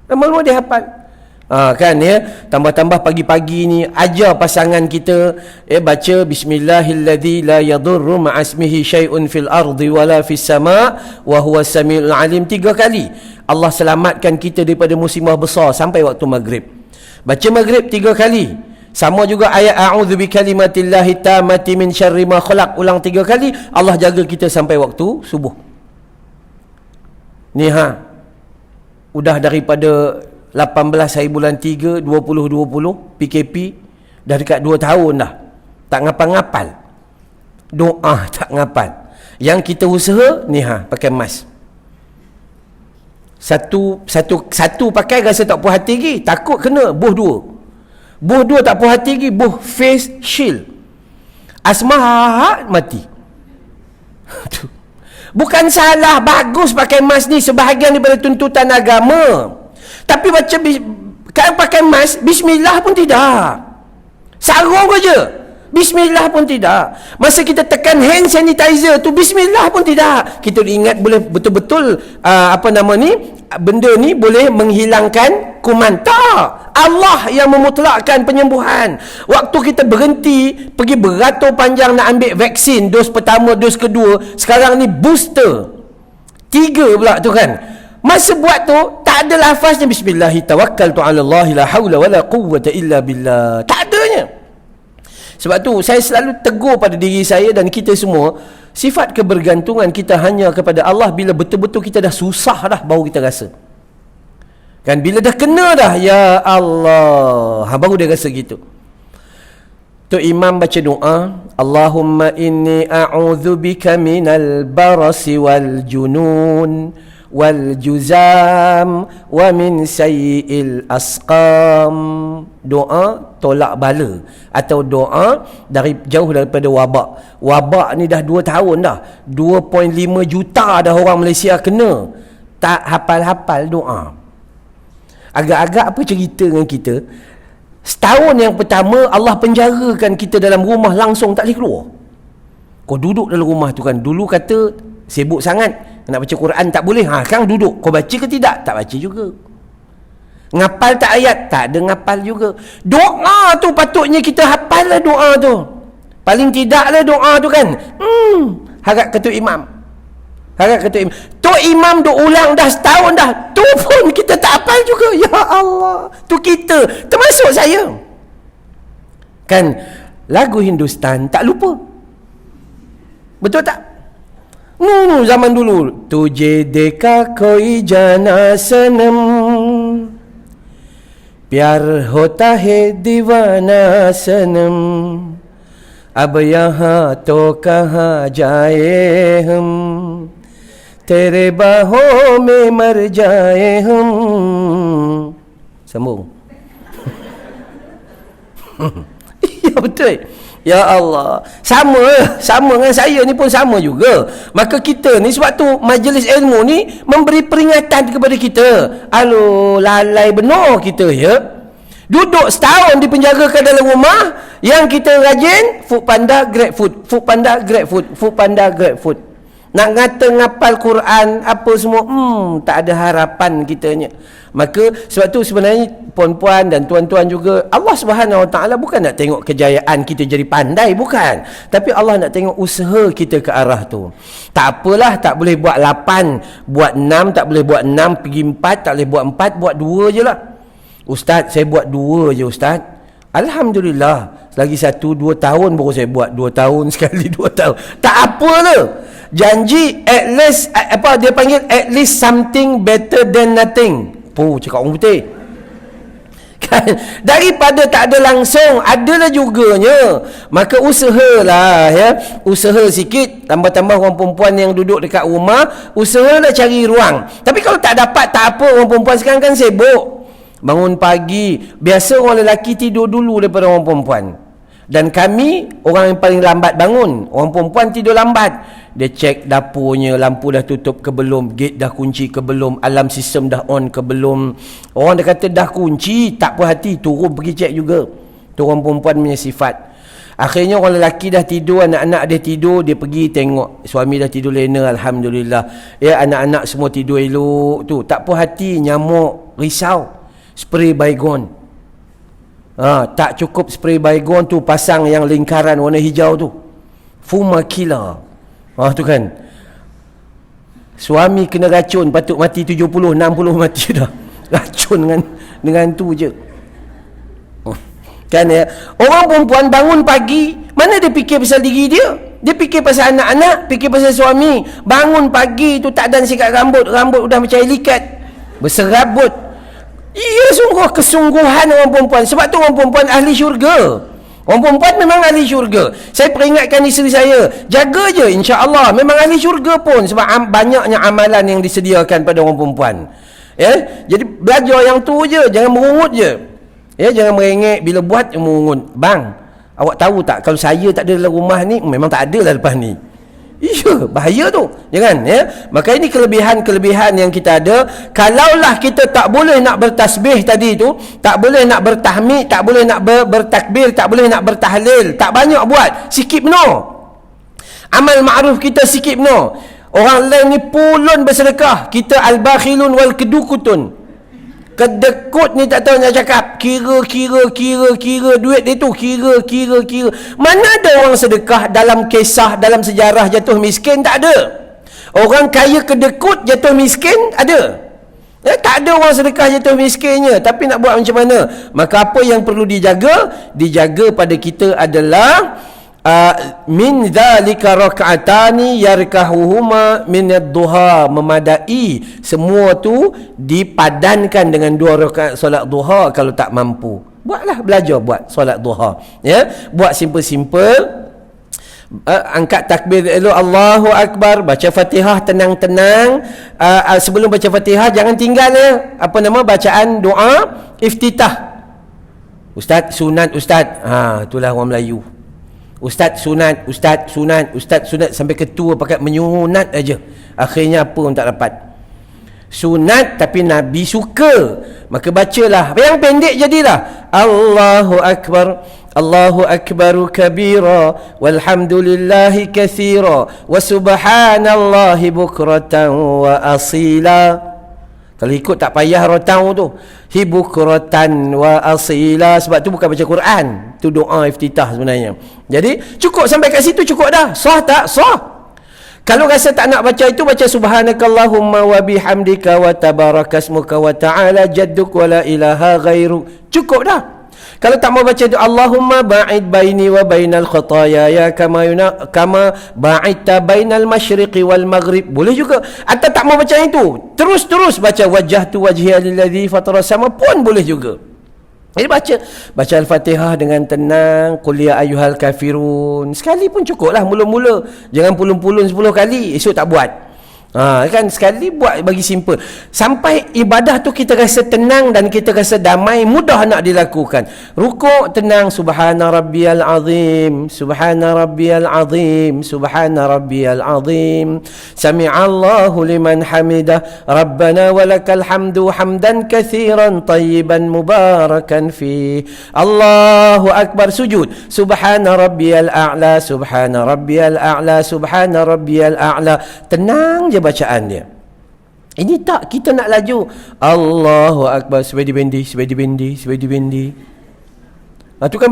Lama-lama dia hafal. Kan ya, tambah-tambah pagi-pagi ni ajar pasangan kita baca bismillahilladzi la yadurru ma'asmihi syai'un fil ardi wala fis sama' wa huwas samiul alim 3 kali. Allah selamatkan kita daripada musibah besar sampai waktu maghrib. Baca maghrib 3 kali. Sama juga ayat a'udzu bikalimatillahi tammati min syarri ma khalaq, ulang 3 kali. Allah jaga kita sampai waktu subuh. Ni udah daripada 18 hari bulan 3 2020 PKP, dah dekat 2 tahun dah. Tak ngapal-ngapal. Doa tak ngapal. Yang kita usaha ni pakai mask. Satu pakai rasa tak puas hati lagi, takut kena buh 2. Buh 2 tak puas hati lagi, buh face shield. Asma mati. Bukan salah, bagus pakai mask ni, sebahagian daripada tuntutan agama. Tapi kalau pakai mask, bismillah pun tidak. Sarung aja, bismillah pun tidak. Masa kita tekan hand sanitizer tu, bismillah pun tidak. Kita ingat boleh betul-betul benda ni boleh menghilangkan kuman. Tak. Allah yang memutlakkan penyembuhan. Waktu kita berhenti pergi beratur panjang nak ambil vaksin, dos pertama, dos kedua, sekarang ni booster 3 pula tu kan. Masa buat tu tak ada lafaznya bismillahi tawakkaltu 'ala Allah la haula wala quwwata illa billah. Tak adanya. Sebab tu saya selalu tegur pada diri saya dan kita semua, sifat kebergantungan kita hanya kepada Allah bila betul-betul kita dah susah dah baru kita rasa. Kan bila dah kena dah, ya Allah, baru dia rasa gitu. Tu imam baca doa, Allahumma inni a'udzubika minal barasi wal junun wal juzam wa min sayyi'il asqam. Doa tolak bala atau doa jauh daripada wabak. Wabak ni dah 2 tahun dah. 2.5 juta dah orang Malaysia kena. Tak hafal-hafal doa. Agak-agak apa cerita dengan kita? Setahun yang pertama Allah penjarakan kita dalam rumah, langsung tak boleh keluar. Kau duduk dalam rumah tu kan. Dulu kata sibuk sangat nak baca Quran tak boleh. Sekarang duduk. Kau baca ke tidak? Tak baca juga. Ngapal tak ayat? Tak ada ngapal juga. Doa tu patutnya kita hafal lah doa tu. Paling tidaklah doa tu kan. Harap ketua imam. Tok imam duk ulang dah setahun dah. Tu pun kita tak hafal juga. Ya Allah. Tu kita. Termasuk saya. Kan lagu Hindustan tak lupa. Betul tak? Zaman dulu. Tujhe dekha koi jana sanam, प्यार होता है दीवाना सनम, अब यहाँ तो कहाँ जाए हम, तेरे बाहों में मर जाए हम. Sambung. Ya betul. Ya Allah. Sama dengan saya ni pun sama juga. Maka kita ni sebab tu majlis ilmu ni memberi peringatan kepada kita. Aloh, lalai benar kita ya. Duduk setahun dipenjarakan dalam rumah, yang kita rajin food panda grab food, food panda grab food, food panda grab food. Nak ngata ngapal Quran apa semua, tak ada harapan kitanya. Maka sebab tu sebenarnya puan-puan dan tuan-tuan juga, Allah Subhanahu Wa Taala bukan nak tengok kejayaan kita jadi pandai, bukan. Tapi Allah nak tengok usaha kita ke arah tu. Tak apalah, tak boleh buat 8, buat 6, tak boleh buat 6, pergi 4, tak boleh buat 4, buat 2 je lah. Ustaz, saya buat 2 je Ustaz. Alhamdulillah. Lagi 1-2 tahun baru saya buat. 2 tahun sekali 2 tahun. Tak apalah. Janji at least, apa dia panggil, at least something better than nothing. Cakap orang putih. Kan? Daripada tak ada langsung, adalah juganya. Maka usahalah ya. Usaha sikit. Tambah-tambah orang perempuan yang duduk dekat rumah, usahalah cari ruang. Tapi kalau tak dapat, tak apa. Orang perempuan sekarang kan sibuk. Bangun pagi. Biasa orang lelaki tidur dulu daripada orang perempuan. Dan kami orang yang paling lambat bangun. Orang perempuan tidur lambat. Dia cek dapurnya, lampu dah tutup ke belum, gate dah kunci ke belum, alarm sistem dah on ke belum. Orang dia kata dah kunci, tak puas hati, turun pergi cek juga. Tu orang perempuan punya sifat. Akhirnya orang lelaki dah tidur, anak-anak dia tidur, dia pergi tengok suami dah tidur lena, alhamdulillah. Ya, anak-anak semua tidur elok tu. Tak puas hati, nyamuk, risau. Spray Baygon. Tak cukup spray Baygon tu, pasang yang lingkaran warna hijau tu. Fuma killer. Tu kan. Suami kena racun, patut mati 70, 60 mati dah. Racun dengan tu je. Kan ya. Orang perempuan bangun pagi, mana dia fikir pasal diri dia? Dia fikir pasal anak-anak, fikir pasal suami. Bangun pagi tu tak dan sikat rambut udah macam likat. Berserabut. Ia sungguh kesungguhan orang perempuan. Sebab tu orang perempuan ahli syurga. Orang perempuan memang ahli syurga. Saya peringatkan isteri saya, jaga je, insya-Allah memang ahli syurga pun, sebab banyaknya amalan yang disediakan pada orang perempuan. Ya, jadi belajar yang tu je, jangan merungut je. Ya, jangan merengek bila buat merungut. Bang, awak tahu tak kalau saya tak ada dalam rumah ni, memang tak ada lah lepas ni. Iya, bahaya tu. Jangan ya. Maka ini kelebihan-kelebihan yang kita ada. Kalaulah kita tak boleh nak bertasbih tadi tu, tak boleh nak bertahmid, tak boleh nak bertakbir, tak boleh nak bertahlil, tak banyak buat, sikit benar. Amal ma'ruf kita sikit benar. Orang lain ni pulun bersedekah, kita al-bakhilun wal kedukutun. Kedekut ni tak tahu nak cakap. Kira duit dia tu. Kira. Mana ada orang sedekah dalam kisah, dalam sejarah jatuh miskin? Tak ada. Orang kaya kedekut jatuh miskin? Ada. Tak ada orang sedekah jatuh miskinnya. Tapi nak buat macam mana? Maka apa yang perlu dijaga? Dijaga pada kita adalah min dzalika rak'atani yarkahuhuma min ad-duha, memadai semua tu dipadankan dengan 2 rakaat solat duha kalau tak mampu. Buatlah, belajar buat solat duha ya. Buat simple-simple. Angkat takbir elok, Allahu Akbar, baca Fatihah tenang-tenang. Sebelum baca Fatihah jangan tinggal bacaan doa iftitah. Ustaz sunat ustaz. Itulah orang Melayu. Ustaz sunat, ustaz sunat, ustaz sunat, sampai ketua pakai menyunat aja. Akhirnya apa pun tak dapat. Sunat tapi Nabi suka, maka bacalah. Yang pendek jadilah Allahu Akbar, Allahu Akbaru kabira, walhamdulillahi kathira, wa subhanallahi bukratan wa asila. Kalau ikut tak payah rotau tu, hibukratan wa asila, sebab tu bukan baca Quran, tu doa iftitah sebenarnya. Jadi cukup sampai kat situ, cukup dah. Sah tak? Sah. Kalau rasa tak nak baca itu, baca subhanakallahumma wa bihamdika wa tabarakasmuka wa ta'ala jadduk wa la ilaha ghairu. Cukup dah. Kalau tak mau baca itu, Allahumma ba'id baini wa bainal khataaya kama ba'idta bainal masyriqi wal maghrib. Boleh juga. Atau tak mau baca itu, terus baca wajjahtu wajhiya lilladzi fatara sama pun boleh juga. Jadi baca Al-Fatihah dengan tenang, qul ya ayyuhal kafirun. Sekali pun cukup lah mula-mula. Jangan pulun-pulun 10 kali, esok tak buat. Kan sekali buat, bagi simple. Sampai ibadah tu kita rasa tenang dan kita rasa damai, mudah nak dilakukan. Rukuk tenang, subhana rabbiyal azim, subhana rabbiyal azim, subhana rabbiyal azim, sami'allahu liman hamidah, rabbana walakal hamdu hamdan katsiran tayyiban mubarakan fi, Allahu akbar. Sujud, subhana rabbiyal a'la, subhana rabbiyal a'la, subhana rabbiyal a'la. Tenang je bacaan dia. Ini tak, kita nak laju. Allahu Akbar, sebedi-bendi. Tu kan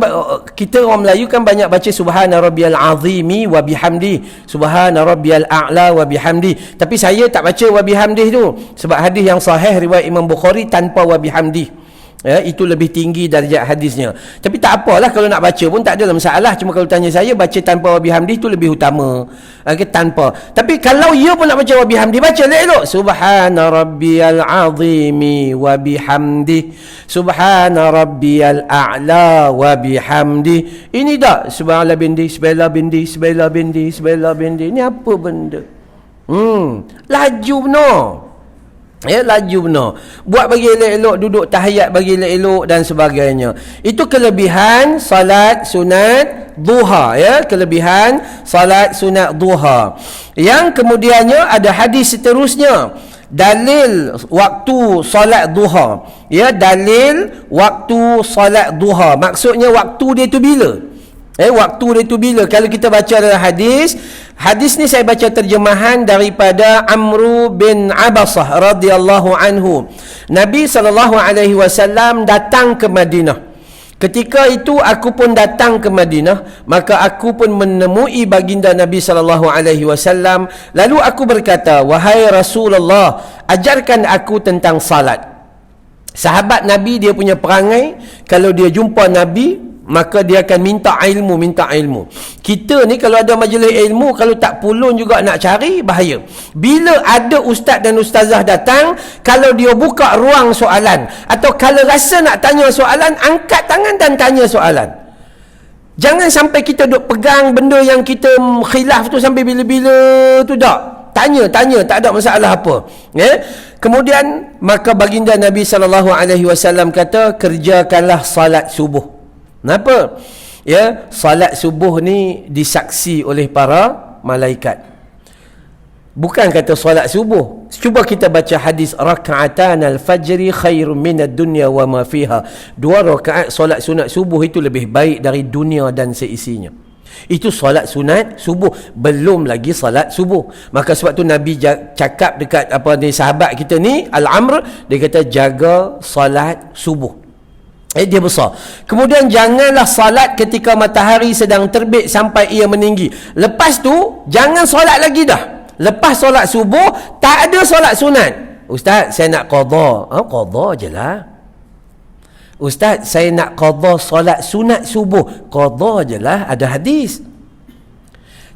kita orang Melayu kan banyak baca subhana rabbiyal azimi wa bihamdi, subhana rabbiyal a'la wa bihamdi. Tapi saya tak baca wa bihamdi tu, sebab hadis yang sahih riwayat Imam Bukhari tanpa wa bihamdi. Itu lebih tinggi darjat hadisnya. Tapi tak apalah, kalau nak baca pun tak ada masalah. Cuma kalau tanya saya, baca tanpa wa bihamdi itu lebih utama. Tanpa. Tapi kalau ia pun nak baca wa bihamdi, baca elok. Subhana rabbiyal azimi wa bihamdi, subhana rabbiyal a'la wa bihamdi. Ini tak subhanallah bindi, subhanallah bindi, subhanallah bindi, subhanallah bindi. Ini apa benda? Laju benar. Laju benar. Buat bagi elok-elok, duduk tahiyat bagi elok-elok dan sebagainya. Itu kelebihan salat sunat duha, kelebihan salat sunat duha. Yang kemudiannya ada hadis seterusnya, dalil waktu salat duha. Dalil waktu salat duha. Maksudnya waktu dia tu bila? Waktu dia tu bila? Kalau kita baca dalam hadis ni saya baca terjemahan daripada Amru bin Abasah radhiyallahu anhu. Nabi SAW datang ke Madinah. Ketika itu aku pun datang ke Madinah, maka aku pun menemui baginda Nabi SAW. Lalu aku berkata, wahai Rasulullah, ajarkan aku tentang salat. Sahabat Nabi dia punya perangai, kalau dia jumpa Nabi, maka dia akan minta ilmu. Kita ni kalau ada majlis ilmu, kalau tak pulun juga nak cari, bahaya. Bila ada ustaz dan ustazah datang, kalau dia buka ruang soalan, atau kalau rasa nak tanya soalan, angkat tangan dan tanya soalan. Jangan sampai kita duk pegang benda yang kita khilaf tu sampai bila-bila tu tak. Tanya, tak ada masalah apa. Kemudian maka baginda Nabi SAW kata, kerjakanlah salat subuh. Kenapa? Salat subuh ni disaksi oleh para malaikat. Bukan kata salat subuh. Cuba kita baca hadis, raka'atan al-fajri khairun minad dunya wa ma fiha. 2 rakaat salat sunat subuh itu lebih baik dari dunia dan seisinya. Itu salat sunat subuh, belum lagi salat subuh. Maka sebab tu Nabi cakap dekat sahabat kita ni Al-Amr, dia kata jaga salat subuh. Dia besar. Kemudian janganlah salat ketika matahari sedang terbit sampai ia meninggi. Lepas tu jangan solat lagi dah. Lepas solat subuh tak ada solat sunat. Ustaz, saya nak qada. Qada je lah. Ustaz, saya nak qada solat sunat subuh. Qada je lah, ada hadis.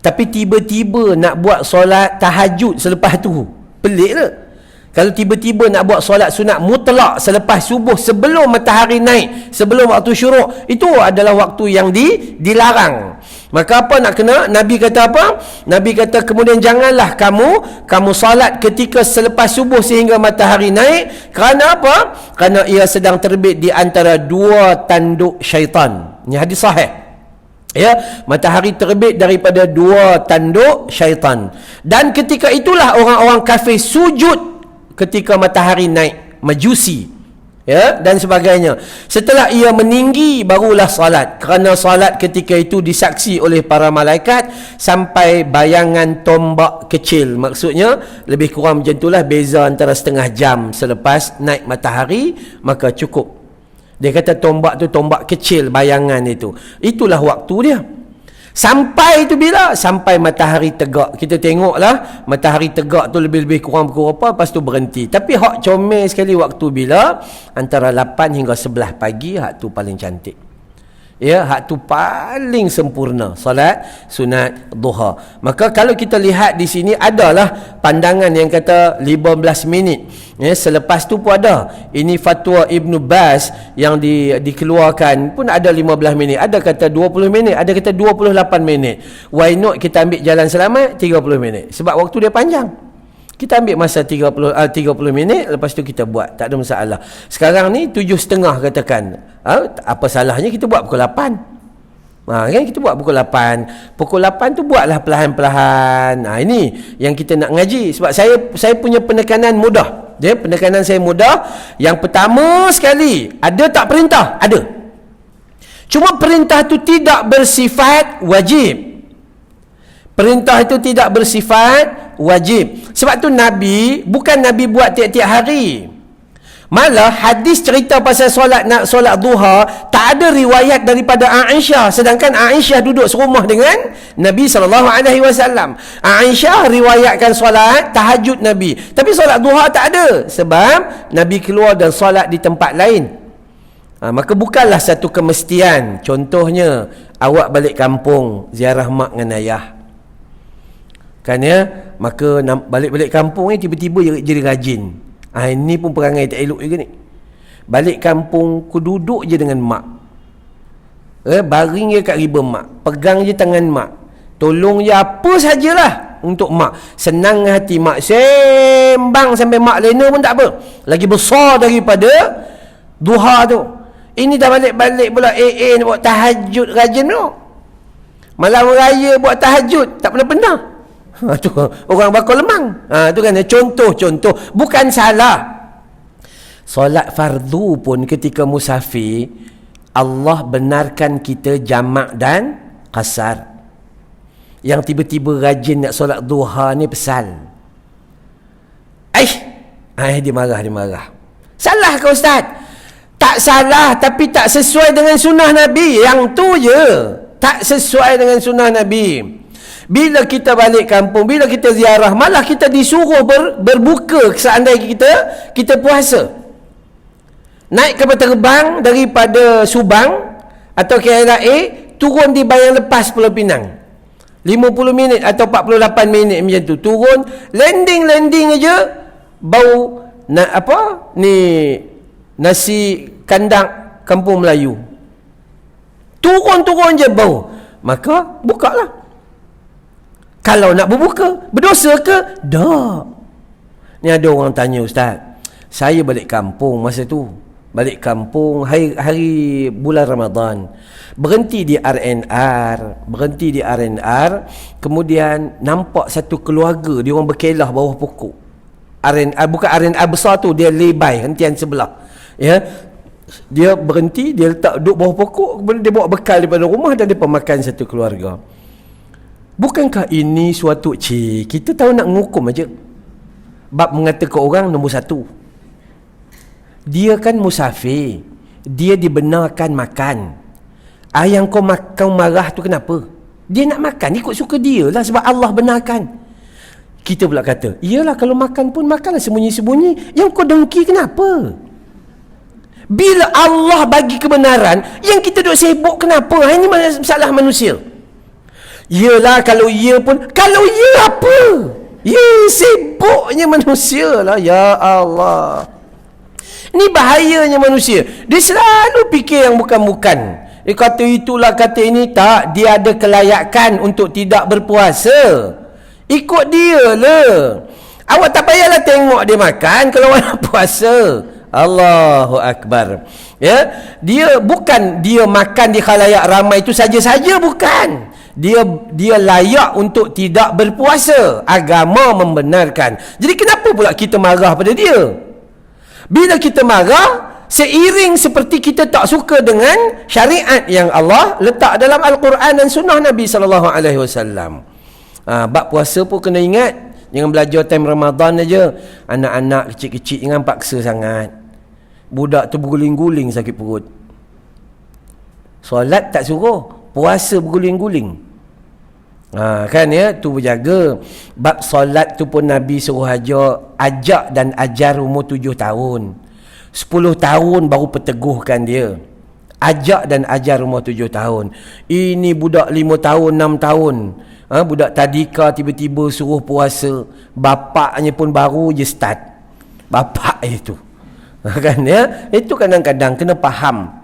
Tapi tiba-tiba nak buat solat tahajud selepas tu, pelik tak? Kalau tiba-tiba nak buat solat sunat mutlak selepas subuh, sebelum matahari naik, sebelum waktu syuruk, itu adalah waktu yang dilarang. Maka apa nak kena? Nabi kata apa? Nabi kata kemudian janganlah kamu salat ketika selepas subuh sehingga matahari naik. Kerana apa? Kerana ia sedang terbit di antara dua tanduk syaitan. Ini hadis sahih. Ya, matahari terbit daripada dua tanduk syaitan. Dan ketika itulah orang-orang kafir sujud ketika matahari naik, Majusi, ya, dan sebagainya. Setelah ia meninggi barulah salat, kerana salat ketika itu disaksi oleh para malaikat sampai bayangan tombak kecil. Maksudnya lebih kurang macam itulah, beza antara setengah jam selepas naik matahari, maka cukup. Dia kata tombak tu tombak kecil, bayangan itu, itulah waktu dia. Sampai itu bila? Sampai matahari tegak. Kita tengoklah matahari tegak tu lebih-lebih kurang pukul apa, lepas tu berhenti. Tapi hak comel sekali waktu bila? Antara 8 hingga 11 pagi, hak tu paling cantik. Ya, hak tu paling sempurna solat sunat duha. Maka kalau kita lihat di sini adalah pandangan yang kata 15 minit. Ya, selepas tu pun ada. Ini fatwa Ibn Baz yang dikeluarkan pun ada 15 minit. Ada kata 20 minit, ada kata 28 minit. Why not kita ambil jalan selamat 30 minit? Sebab waktu dia panjang. Kita ambil masa 30 minit, lepas tu kita buat, tak ada masalah. Sekarang ni 7.30 katakan. Apa salahnya kita buat pukul 8? Kan kita buat pukul 8. Pukul 8 tu buatlah perlahan-perlahan. Ini yang kita nak ngaji. Sebab saya punya penekanan mudah. Ya, penekanan saya mudah. Yang pertama sekali, ada tak perintah? Ada. Cuma perintah tu tidak bersifat wajib. Perintah itu tidak bersifat wajib. Sebab tu Nabi, bukan Nabi buat tiap-tiap hari. Malah hadis cerita pasal solat duha, tak ada riwayat daripada Aisyah. Sedangkan Aisyah duduk serumah dengan Nabi SAW. Aisyah riwayatkan solat tahajud Nabi. Tapi solat duha tak ada. Sebab Nabi keluar dan solat di tempat lain. Maka bukanlah satu kemestian. Contohnya, awak balik kampung, ziarah mak dengan ayah. Kan ya, maka balik-balik kampung ni tiba-tiba jadi rajin. Ini pun perangai tak elok juga ni. Balik kampung, ku duduk je dengan mak. Baring je kat riba mak. Pegang je tangan mak. Tolong je apa sajalah untuk mak. Senang hati mak. Sembang sampai mak lena pun tak apa. Lagi besar daripada duha tu. Ini dah balik-balik pula nak buat tahajud rajin tu. Malam raya buat tahajud, tak pernah-pernah. Tu orang bakal lemang. Tu kan contoh-contoh, bukan salah. Solat fardu pun ketika musafir, Allah benarkan kita jamak dan qasar. Yang tiba-tiba rajin nak solat duha ni pesal. Dia marah. Salah ke ustaz? Tak salah, tapi tak sesuai dengan sunnah Nabi. Yang tu je, tak sesuai dengan sunnah Nabi. Bila kita balik kampung, bila kita ziarah, malah kita disuruh berbuka seandainya kita puasa. Naik kapal terbang daripada Subang atau KLIA, turun di Bayang Lepas Pulau Pinang. 50 minit atau 48 minit macam tu. Turun, landing aja bau nasi kandang kampung Melayu. Turun je bau. Maka bukalah. Kalau nak berbuka, berdosa ke? Tak. Ni ada orang tanya, ustaz, saya balik kampung masa tu. Balik kampung hari bulan Ramadan. Berhenti di RNR. Kemudian nampak satu keluarga, dia orang berkelah bawah pokok. Bukan RNR besar tu, dia lay-by, hentian sebelah. Ya. Dia berhenti, dia duduk bawah pokok, kemudian dia bawa bekal daripada rumah dan dia pemakan satu keluarga. Bukankah ini suatu kita tahu nak mengukum aja. Bab mengatakan orang nombor 1. Dia kan musafir. Dia dibenarkan makan. Yang kau marah tu kenapa? Dia nak makan, ikut suka dia lah, sebab Allah benarkan. Kita pula kata, iyalah kalau makan pun makanlah sembunyi-sembunyi. Yang kau dengki kenapa? Bila Allah bagi kebenaran, yang kita duk sibuk kenapa? Ini masalah manusia. Yelah kalau ia pun, kalau ia apa? Sibuknya manusia lah. Ya Allah, ini bahayanya manusia. Dia selalu fikir yang bukan-bukan. Dia kata itulah, kata ini. Tak, dia ada kelayakan untuk tidak berpuasa. Ikut dia lah. Awak tak payahlah tengok dia makan kalau awak nak puasa. Allahu Akbar. Ya, dia bukan dia makan di khalayak ramai itu saja-saja, bukan. Dia layak untuk tidak berpuasa. Agama membenarkan. Jadi kenapa pula kita marah pada dia? Bila kita marah, seiring seperti kita tak suka dengan syariat yang Allah letak dalam Al-Quran dan sunnah Nabi SAW. Bab puasa pun kena ingat. Jangan belajar time Ramadan aja. Anak-anak kecil-kecil jangan paksa sangat. Budak tu berguling-guling sakit perut. Solat tak suruh, puasa berguling-guling. Kan ya, tu berjaga. Bab solat tu pun Nabi suruh ajak dan ajar umur 7 tahun. 10 tahun baru perteguhkan dia. Ajak dan ajar umur 7 tahun. Ini budak 5 tahun, 6 tahun. Budak tadika tiba-tiba suruh puasa. Bapaknya pun baru je start. Bapak itu. Kan ya? Itu kadang-kadang kena faham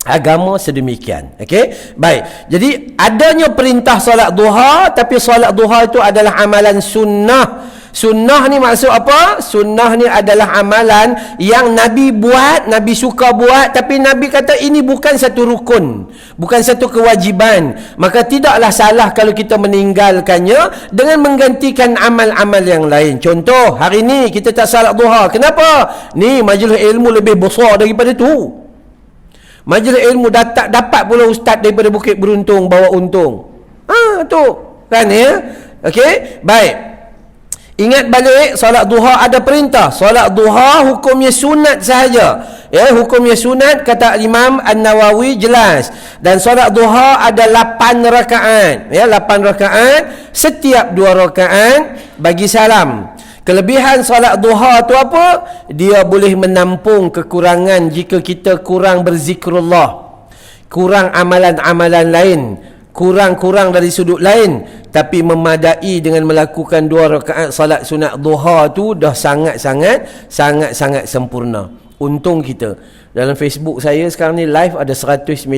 agama sedemikian. Okey? Baik. Jadi adanya perintah solat duha, tapi solat duha itu adalah amalan sunnah. Sunnah ni maksud apa? Sunnah ni adalah amalan yang Nabi buat, Nabi suka buat, tapi Nabi kata ini bukan satu rukun, bukan satu kewajiban. Maka tidaklah salah kalau kita meninggalkannya dengan menggantikan amal-amal yang lain. Contoh, hari ni kita tak salat duha. Kenapa? Ni majlis ilmu lebih besar daripada tu. Majlis ilmu dapat pula ustaz daripada Bukit Beruntung bawa untung. Tu kan ya. Okey, baik. Ingat balik, solat duha ada perintah. Solat duha hukumnya sunat sahaja. Ya, hukumnya sunat kata Imam An-Nawawi jelas. Dan solat duha ada 8 rakaat. Ya, 8 rakaat, setiap 2 rakaat bagi salam. Kelebihan solat duha tu apa? Dia boleh menampung kekurangan jika kita kurang berzikrullah, kurang amalan-amalan lain, kurang dari sudut lain, tapi memadai dengan melakukan 2 rakaat salat sunat duha tu dah sangat-sangat sempurna. Untung kita. Dalam Facebook saya sekarang ni live ada 198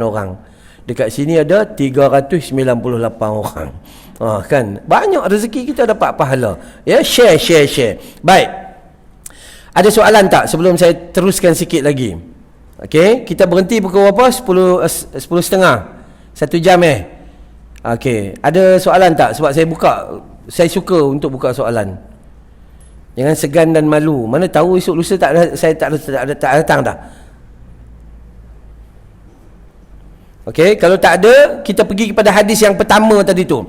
orang. Dekat sini ada 398 orang. Kan banyak rezeki kita dapat pahala. Ya, share. Baik. Ada soalan tak sebelum saya teruskan sikit lagi? Okey, kita berhenti pukul berapa? 10:30. 1 jam Okey, ada soalan tak? Sebab saya suka untuk buka soalan. Jangan segan dan malu. Mana tahu esok lusa saya tak datang dah. Okey, kalau tak ada, kita pergi kepada hadis yang pertama tadi tu.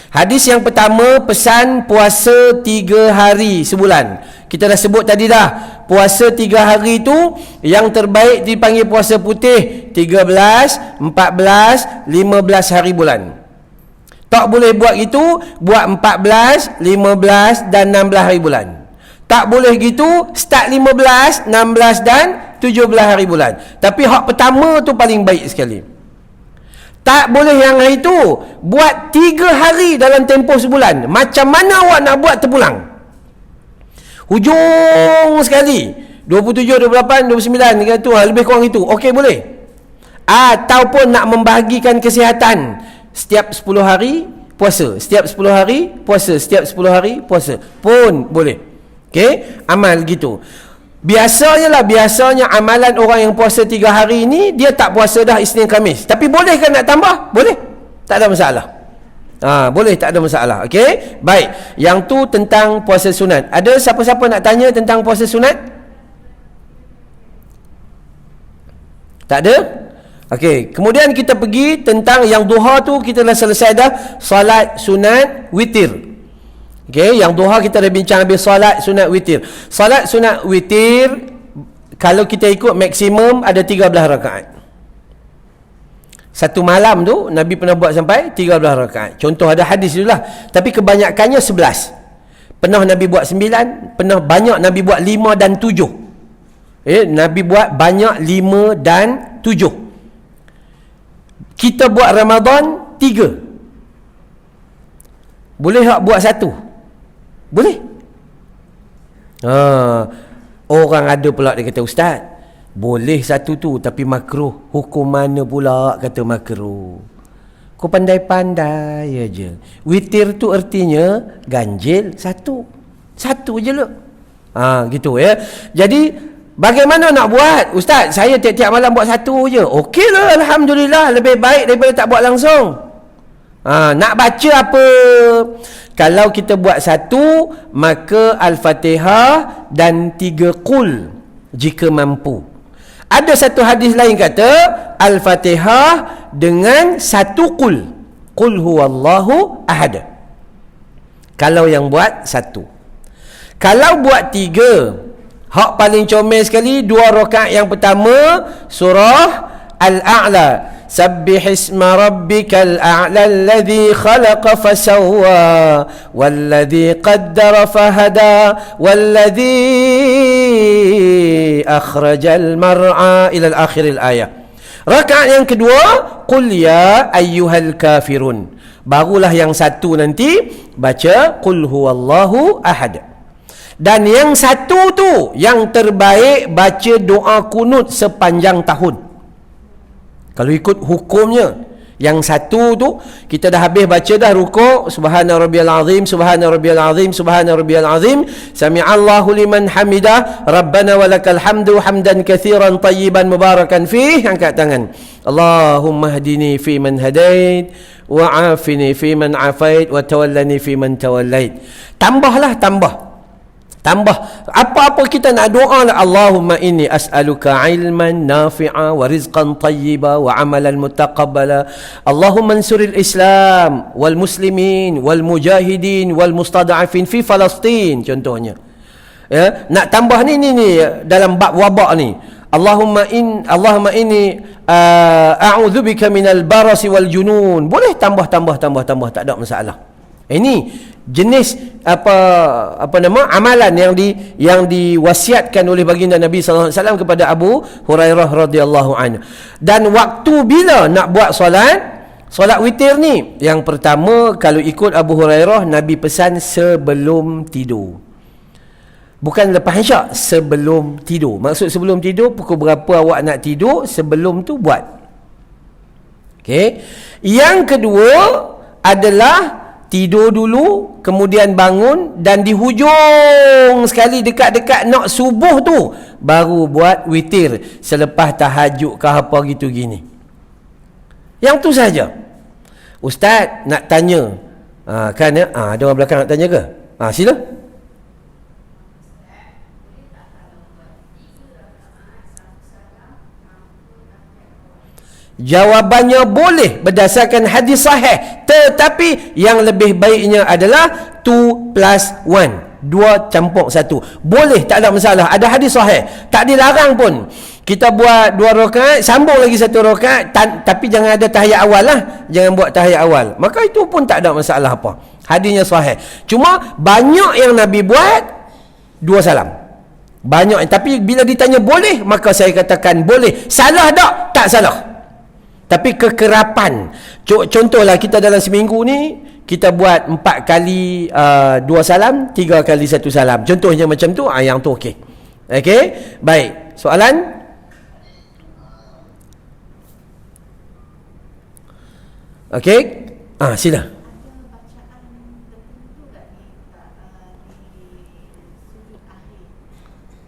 Hadis yang pertama, pesan puasa 3 hari sebulan. Kita dah sebut tadi dah. Puasa 3 hari tu yang terbaik dipanggil puasa putih. 13, 14, 15 hari bulan. Tak boleh buat itu, buat 14, 15 dan 16 hari bulan. Tak boleh gitu, start 15, 16 dan 17 hari bulan. Tapi hak pertama tu paling baik sekali. Tak boleh yang hari tu, buat 3 hari dalam tempoh sebulan. Macam mana awak nak buat terpulang? Hujung sekali 27, 28, 29 tu, lebih kurang itu. Okey, boleh. Ataupun nak membahagikan kesihatan, setiap 10 hari puasa, setiap 10 hari puasa, setiap 10 hari puasa pun boleh. Okey, amal gitu. Biasanya amalan orang yang puasa 3 hari ni, dia tak puasa dah Isnin Khamis. Tapi boleh kan nak tambah? Boleh. Tak ada masalah. Boleh, tak ada masalah. Okey, baik. Yang tu tentang puasa sunat. Ada siapa-siapa nak tanya tentang puasa sunat? Tak ada? Okey, kemudian kita pergi tentang yang duha tu, kita dah selesai dah. Salat sunat witir. Okey, yang duha kita dah bincang habis. Salat sunat witir. Salat sunat witir, kalau kita ikut maksimum ada 13 rakaat. Satu malam tu Nabi pernah buat sampai 13 rakaat. Contoh ada hadis dulu lah. Tapi kebanyakannya 11. Pernah Nabi buat 9, pernah banyak Nabi buat 5 dan 7. Nabi buat banyak 5 dan 7. Kita buat Ramadan 3. Boleh tak buat 1? Boleh. Orang ada pula dia kata, ustaz, Boleh satu tu tapi makruh. Hukum mana pula kata makruh? Kau pandai-pandai aja. Witir tu artinya ganjil satu. Satu je lah. Gitu ya. Jadi bagaimana nak buat? Ustaz, saya tiap-tiap malam buat satu je. Okeylah, alhamdulillah, lebih baik daripada tak buat langsung. Nak baca apa? Kalau kita buat satu, maka Al-Fatihah dan 3 qul jika mampu. Ada satu hadis lain kata Al-Fatihah dengan 1 qul. Qul huwallahu ahad. Kalau yang buat 1. Kalau buat 3, hak paling comel sekali 2 rakaat yang pertama surah Al-A'la. Sabbihisma rabbikal a'la alladhi khalaqa fasawwa walladhi qaddara fahada walladhi akhrajal mar'a ila al-akhir al-ayah. Rakaat yang kedua qul ya ayyuhal kafirun. Barulah yang satu nanti baca qul huwallahu ahad. Dan yang satu tu yang terbaik baca doa kunut sepanjang tahun. Kalau ikut hukumnya, yang satu tu kita dah habis baca dah rukuk, subhana rabbiyal azim, subhana rabbiyal azim, subhana rabbiyal azim, sami'allahu liman hamidah, rabbana walakal hamdu hamdan katsiran tayyiban mubarakan fih. Angkat tangan. Allahumma hdini fi man hadait wa afini fi man afait wa tawallani fi man tawallait. Tambahlah, tambah apa-apa kita nak doa lah. Allahumma inni as'aluka ilman nafi'a wa rizqan tayyiba wa amalan mutaqabbala. Allahumma ansuril Islam wal muslimin wal mujahidin wal mustada'afin fi Palestin contohnya. Ya, nak tambah ni dalam bab wabak ni. Allahumma inni a'udzubika minal barasi wal junun. Boleh tambah tak ada masalah. Ini jenis amalan yang diwasiatkan oleh baginda Nabi sallallahu alaihi wasallam kepada Abu Hurairah radhiyallahu anhu. Dan waktu bila nak buat solat witir ni, yang pertama kalau ikut Abu Hurairah, Nabi pesan sebelum tidur. Bukan lepas isyak, sebelum tidur. Maksud sebelum tidur, pukul berapa awak nak tidur, sebelum tu buat. Okey. Yang kedua adalah tidur dulu, kemudian bangun, dan di hujung sekali dekat-dekat nak subuh tu baru buat witir selepas tahajud ke apa gitu gini. Yang tu saja. Ustaz nak tanya, ada orang belakang nak tanya ke? Sila. Jawabannya boleh berdasarkan hadis sahih, tetapi yang lebih baiknya adalah 2+1, 2 campur 1. Boleh, tak ada masalah. Ada hadis sahih, tak dilarang pun. Kita buat 2 rakaat, sambung lagi 1 rakaat, tapi jangan ada tahiyat awal lah. Jangan buat tahiyat awal. Maka itu pun tak ada masalah apa. Hadisnya sahih. Cuma banyak yang Nabi buat 2 salam. Banyak. Tapi bila ditanya boleh, maka saya katakan boleh. Salah tak? Tak salah. Tapi kekerapan, contohlah kita dalam seminggu ni kita buat 4 kali 2 salam, 3 kali 1 salam, contohnya macam tu, yang tu okey. Okey, baik. Soalan? Okey, sila.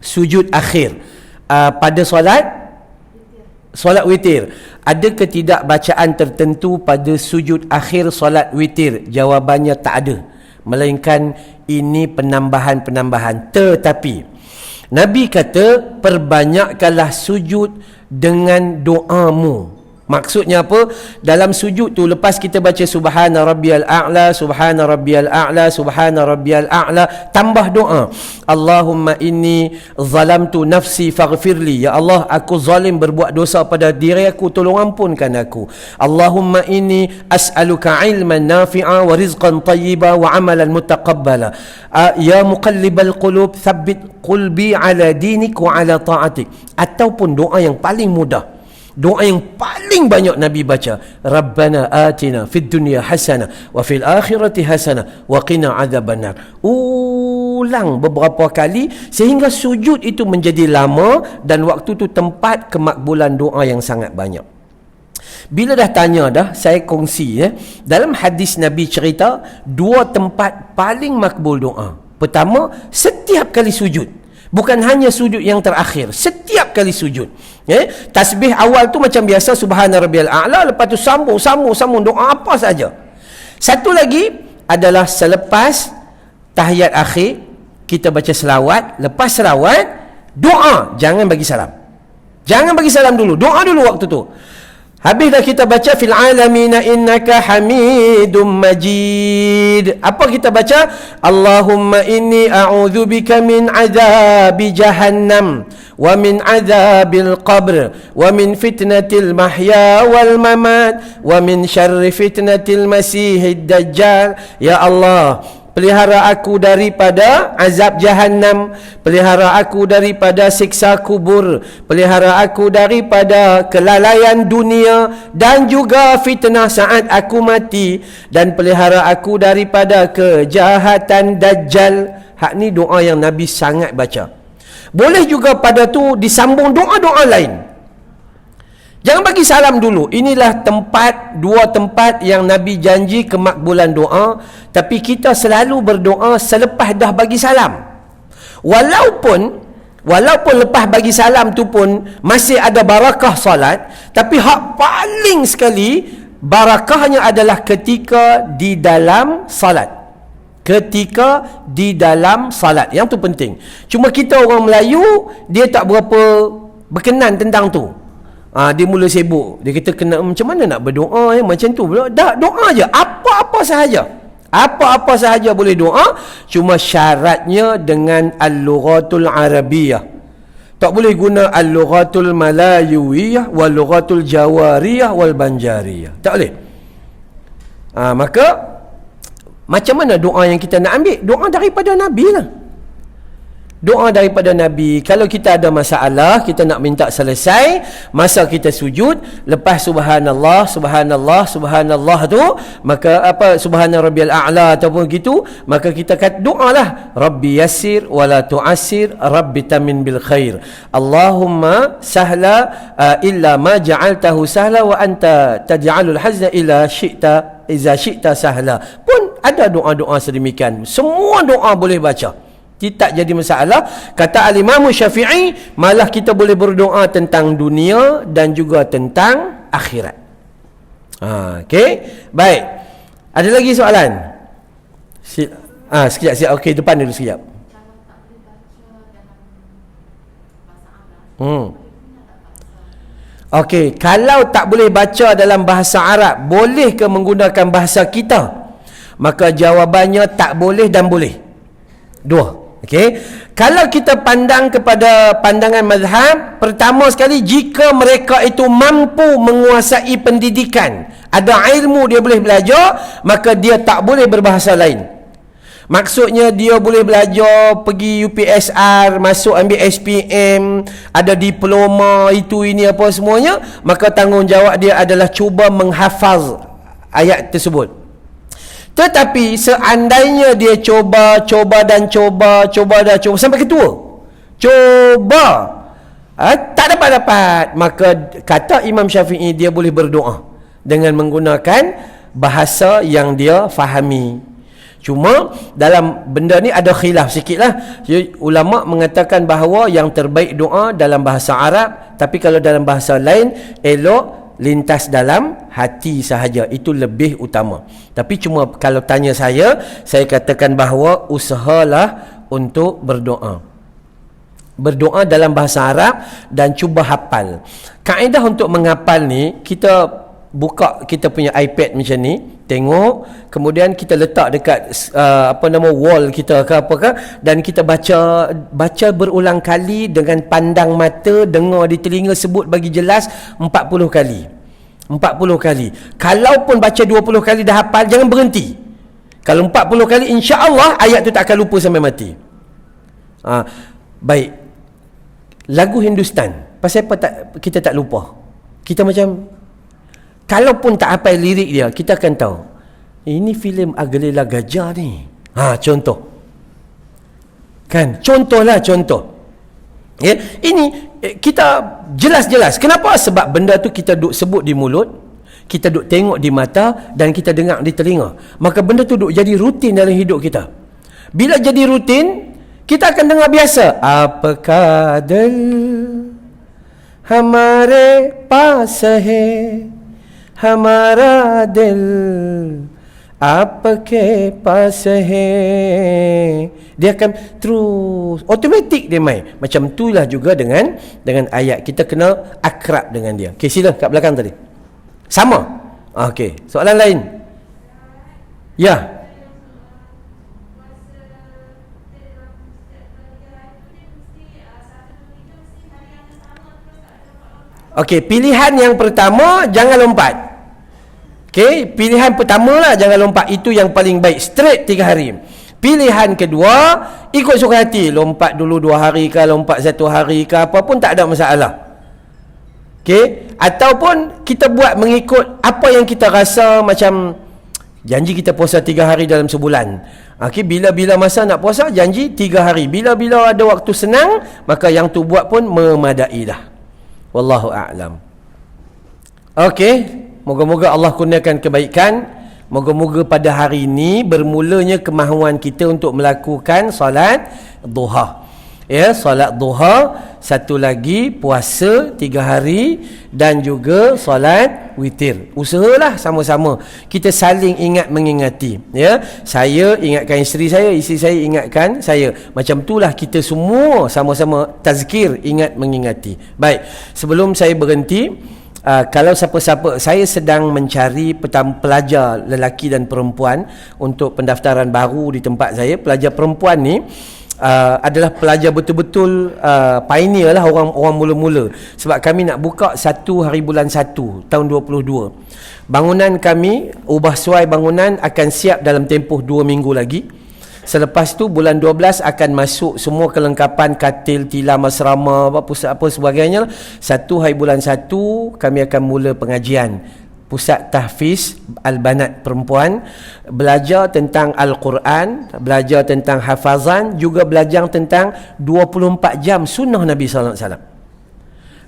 Sujud akhir pada solat witir. Ada ke tidak bacaan tertentu pada sujud akhir solat witir? Jawabannya tak ada. Melainkan ini penambahan-penambahan. Tetapi Nabi kata perbanyakkanlah sujud dengan doamu. Maksudnya apa? Dalam sujud tu, lepas kita baca subhana rabbiyal a'la, subhana rabbiyal a'la, subhana rabbiyal a'la, tambah doa. Allahumma inni zalamtu nafsi faghfirli. Ya Allah, aku zalim, berbuat dosa pada diri aku, tolong ampunkan aku. Allahumma inni as'aluka ilman nafi'a wa rizqan tayyiba wa amalan mutaqabbala. Ya muqallibal qulub thabbit qulbi ala dinik wa ala ta'atik. Ataupun doa yang paling mudah, doa yang paling banyak Nabi baca, Rabbana atina fid dunya hasanah wa fil akhirati hasanah wa qina adzabannar. berulang beberapa kali sehingga sujud itu menjadi lama dan waktu itu tempat kemakbulan doa yang sangat banyak. Bila dah tanya dah, saya kongsi dalam hadis Nabi cerita 2 tempat paling makbul doa. Pertama, setiap kali sujud. Bukan hanya sujud yang terakhir, setiap kali sujud. Tasbih awal tu macam biasa, subhana rabbiyal a'la, lepas tu sambung doa apa saja. Satu lagi adalah selepas tahiyat akhir, kita baca selawat, lepas selawat doa, jangan bagi salam. Jangan bagi salam dulu, doa dulu waktu tu. Habis dah kita baca fil alamina innaka hamidum majid. Apa kita baca? Allahumma inni a'udzubika min azabi jahannam wa min azabil qabr wa min fitnatil mahya wal mamat wa min syarri fitnatil masihid dajjal. Ya Allah, pelihara aku daripada azab jahannam, pelihara aku daripada siksa kubur, pelihara aku daripada kelalaian dunia dan juga fitnah saat aku mati, dan pelihara aku daripada kejahatan dajjal. Hak ni doa yang Nabi sangat baca. Boleh juga pada tu disambung doa-doa lain. Jangan bagi salam dulu. Inilah tempat, 2 tempat yang Nabi janji kemakbulan doa. Tapi kita selalu berdoa selepas dah bagi salam. Walaupun lepas bagi salam tu pun masih ada barakah salat, tapi hak paling sekali barakahnya adalah ketika di dalam salat. Ketika di dalam salat. Yang tu penting. Cuma kita orang Melayu, dia tak berapa berkenan tentang tu. Dia mula sibuk. Dia kata kena macam mana nak berdoa macam tu pula. Dah doa je. Apa-apa sahaja. Apa-apa sahaja boleh doa. Cuma syaratnya dengan al-lughatul arabiyah. Tak boleh guna al-lughatul malayuiyah wal lughatul jawariyah wal banjariyah. Tak boleh. Maka macam mana doa yang kita nak ambil? Doa daripada Nabi lah. Doa daripada Nabi. Kalau kita ada masalah, kita nak minta selesai, masa kita sujud, lepas subhanallah tu, maka subhana rabbiyal a'la ataupun gitu, maka kita kata doalah, Rabbi yassir wala tu'assir, Rabbi tamin bil khair, Allahumma sahla illa ma ja'altahu sahla wa anta taj'alul hazna illa syi'ta iza syi'ta sahla. Pun ada doa-doa sedemikian. Semua doa boleh baca. Tak jadi masalah. Kata al-Imam Syafi'i, malah kita boleh berdoa tentang dunia dan juga tentang akhirat. Okey. Baik. Ada lagi soalan? Sekejap. Okey, depan dulu sekejap. Okey, kalau tak boleh baca dalam bahasa Arab, boleh ke menggunakan bahasa kita? Maka jawabannya tak boleh dan boleh. 2. Okey, kalau kita pandang kepada pandangan mazhab, pertama sekali, jika mereka itu mampu menguasai pendidikan, ada ilmu dia boleh belajar, maka dia tak boleh berbahasa lain. Maksudnya dia boleh belajar, pergi UPSR, masuk ambil SPM, ada diploma, itu ini apa semuanya, maka tanggungjawab dia adalah cuba menghafaz ayat tersebut. Tetapi seandainya dia cuba sampai ketua, tak dapat, maka kata Imam Syafi'i, dia boleh berdoa dengan menggunakan bahasa yang dia fahami. Cuma dalam benda ni ada khilaf sikit lah. Ulama mengatakan bahawa yang terbaik doa dalam bahasa Arab, tapi kalau dalam bahasa lain, elok lintas dalam hati sahaja, itu lebih utama. Tapi cuma kalau tanya saya katakan bahawa usahalah untuk berdoa dalam bahasa Arab dan cuba hafal. Kaedah untuk menghafal ni, kita buka kita punya iPad macam ni, tengok, kemudian kita letak dekat wall kita ke apakah, dan kita baca berulang kali dengan pandang mata, dengar di telinga, sebut bagi jelas 40 kali. Kalaupun baca 20 kali dah hafal, jangan berhenti. Kalau 40 kali, insya-Allah ayat tu tak akan lupa sampai mati. Baik. Lagu Hindustan, pasal apa kita tak lupa? Kita macam, kalaupun tak hafal lirik dia, kita akan tahu ini filem Agelela Gajah ni. Contoh. Kan? Contohlah contoh. Ya, ini kita jelas-jelas. Kenapa? Sebab benda tu kita duk sebut di mulut, kita duk tengok di mata dan kita dengar di telinga. Maka benda tu duk jadi rutin dalam hidup kita. Bila jadi rutin, kita akan dengar biasa. Apakah dil hamare paas hai, hamara dil apake paas hai. Dia akan terus automatik dia main. Macam itulah juga dengan ayat. Kita kena akrab dengan dia. Okey, sila kat belakang tadi. Sama. Okey, soalan lain. Ya. Okey, pilihan yang pertama jangan lompat. Okey, pilihan pertama lah jangan lompat. Itu yang paling baik. Straight 3 hari. Pilihan kedua, ikut suka hati. Lompat dulu 2 hari ke, lompat 1 hari ke, apa pun tak ada masalah. Okey, ataupun kita buat mengikut apa yang kita rasa. Macam janji kita puasa 3 hari dalam sebulan. Okey, bila-bila masa nak puasa, janji 3 hari. Bila-bila ada waktu senang, maka yang tu buat pun memadai dah. Wallahu a'lam. Okey, moga-moga Allah kurniakan kebaikan. Moga-moga pada hari ini bermulanya kemahuan kita untuk melakukan solat duha. Ya, solat duha, satu lagi puasa 3 hari dan juga solat witir. Usahalah sama-sama kita saling ingat mengingati. Ya, saya ingatkan isteri saya ingatkan saya. Macam itulah kita semua sama-sama tazkir, ingat mengingati. Baik, sebelum saya berhenti, kalau siapa-siapa, saya sedang mencari pelajar lelaki dan perempuan untuk pendaftaran baru di tempat saya. Pelajar perempuan ni adalah pelajar betul-betul pioneer lah, orang mula-mula. Sebab kami nak buka 1 hari bulan 1 tahun 22. Bangunan kami, ubah suai bangunan akan siap dalam tempoh 2 minggu lagi. Selepas tu bulan 12 akan masuk semua kelengkapan katil, tilam, asrama, apa sebagainya. 1 hari bulan 1 kami akan mula pengajian. Pusat tahfiz al-banat perempuan, belajar tentang Al-Quran, belajar tentang hafazan, juga belajar tentang 24 jam sunnah Nabi sallallahu alaihi wasallam.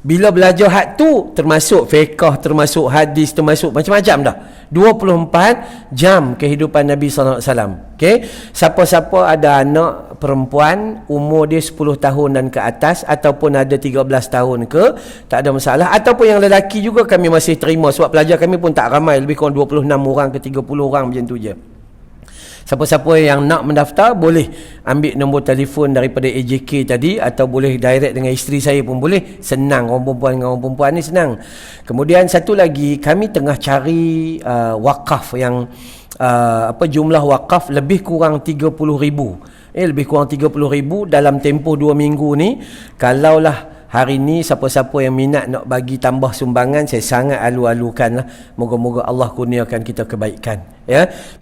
Bila belajar had tu termasuk fiqh, termasuk hadis, termasuk macam-macam dah. 24 jam kehidupan Nabi sallallahu alaihi wasallam. Okey, siapa-siapa ada anak perempuan umur dia 10 tahun dan ke atas ataupun ada 13 tahun ke, tak ada masalah. Ataupun yang lelaki juga kami masih terima, sebab pelajar kami pun tak ramai, lebih kurang 26 orang ke 30 orang macam tu je. Siapa-siapa yang nak mendaftar boleh ambil nombor telefon daripada AJK tadi, atau boleh direct dengan isteri saya pun boleh. Senang, orang perempuan dengan orang perempuan ni senang. Kemudian satu lagi, kami tengah cari wakaf yang jumlah wakaf lebih kurang 30,000. Lebih kurang 30,000 dalam tempoh 2 minggu ni. Kalaulah hari ni siapa-siapa yang minat nak bagi tambah sumbangan, saya sangat alu-alukan lah. Moga-moga Allah kurniakan kita kebaikan. Ya.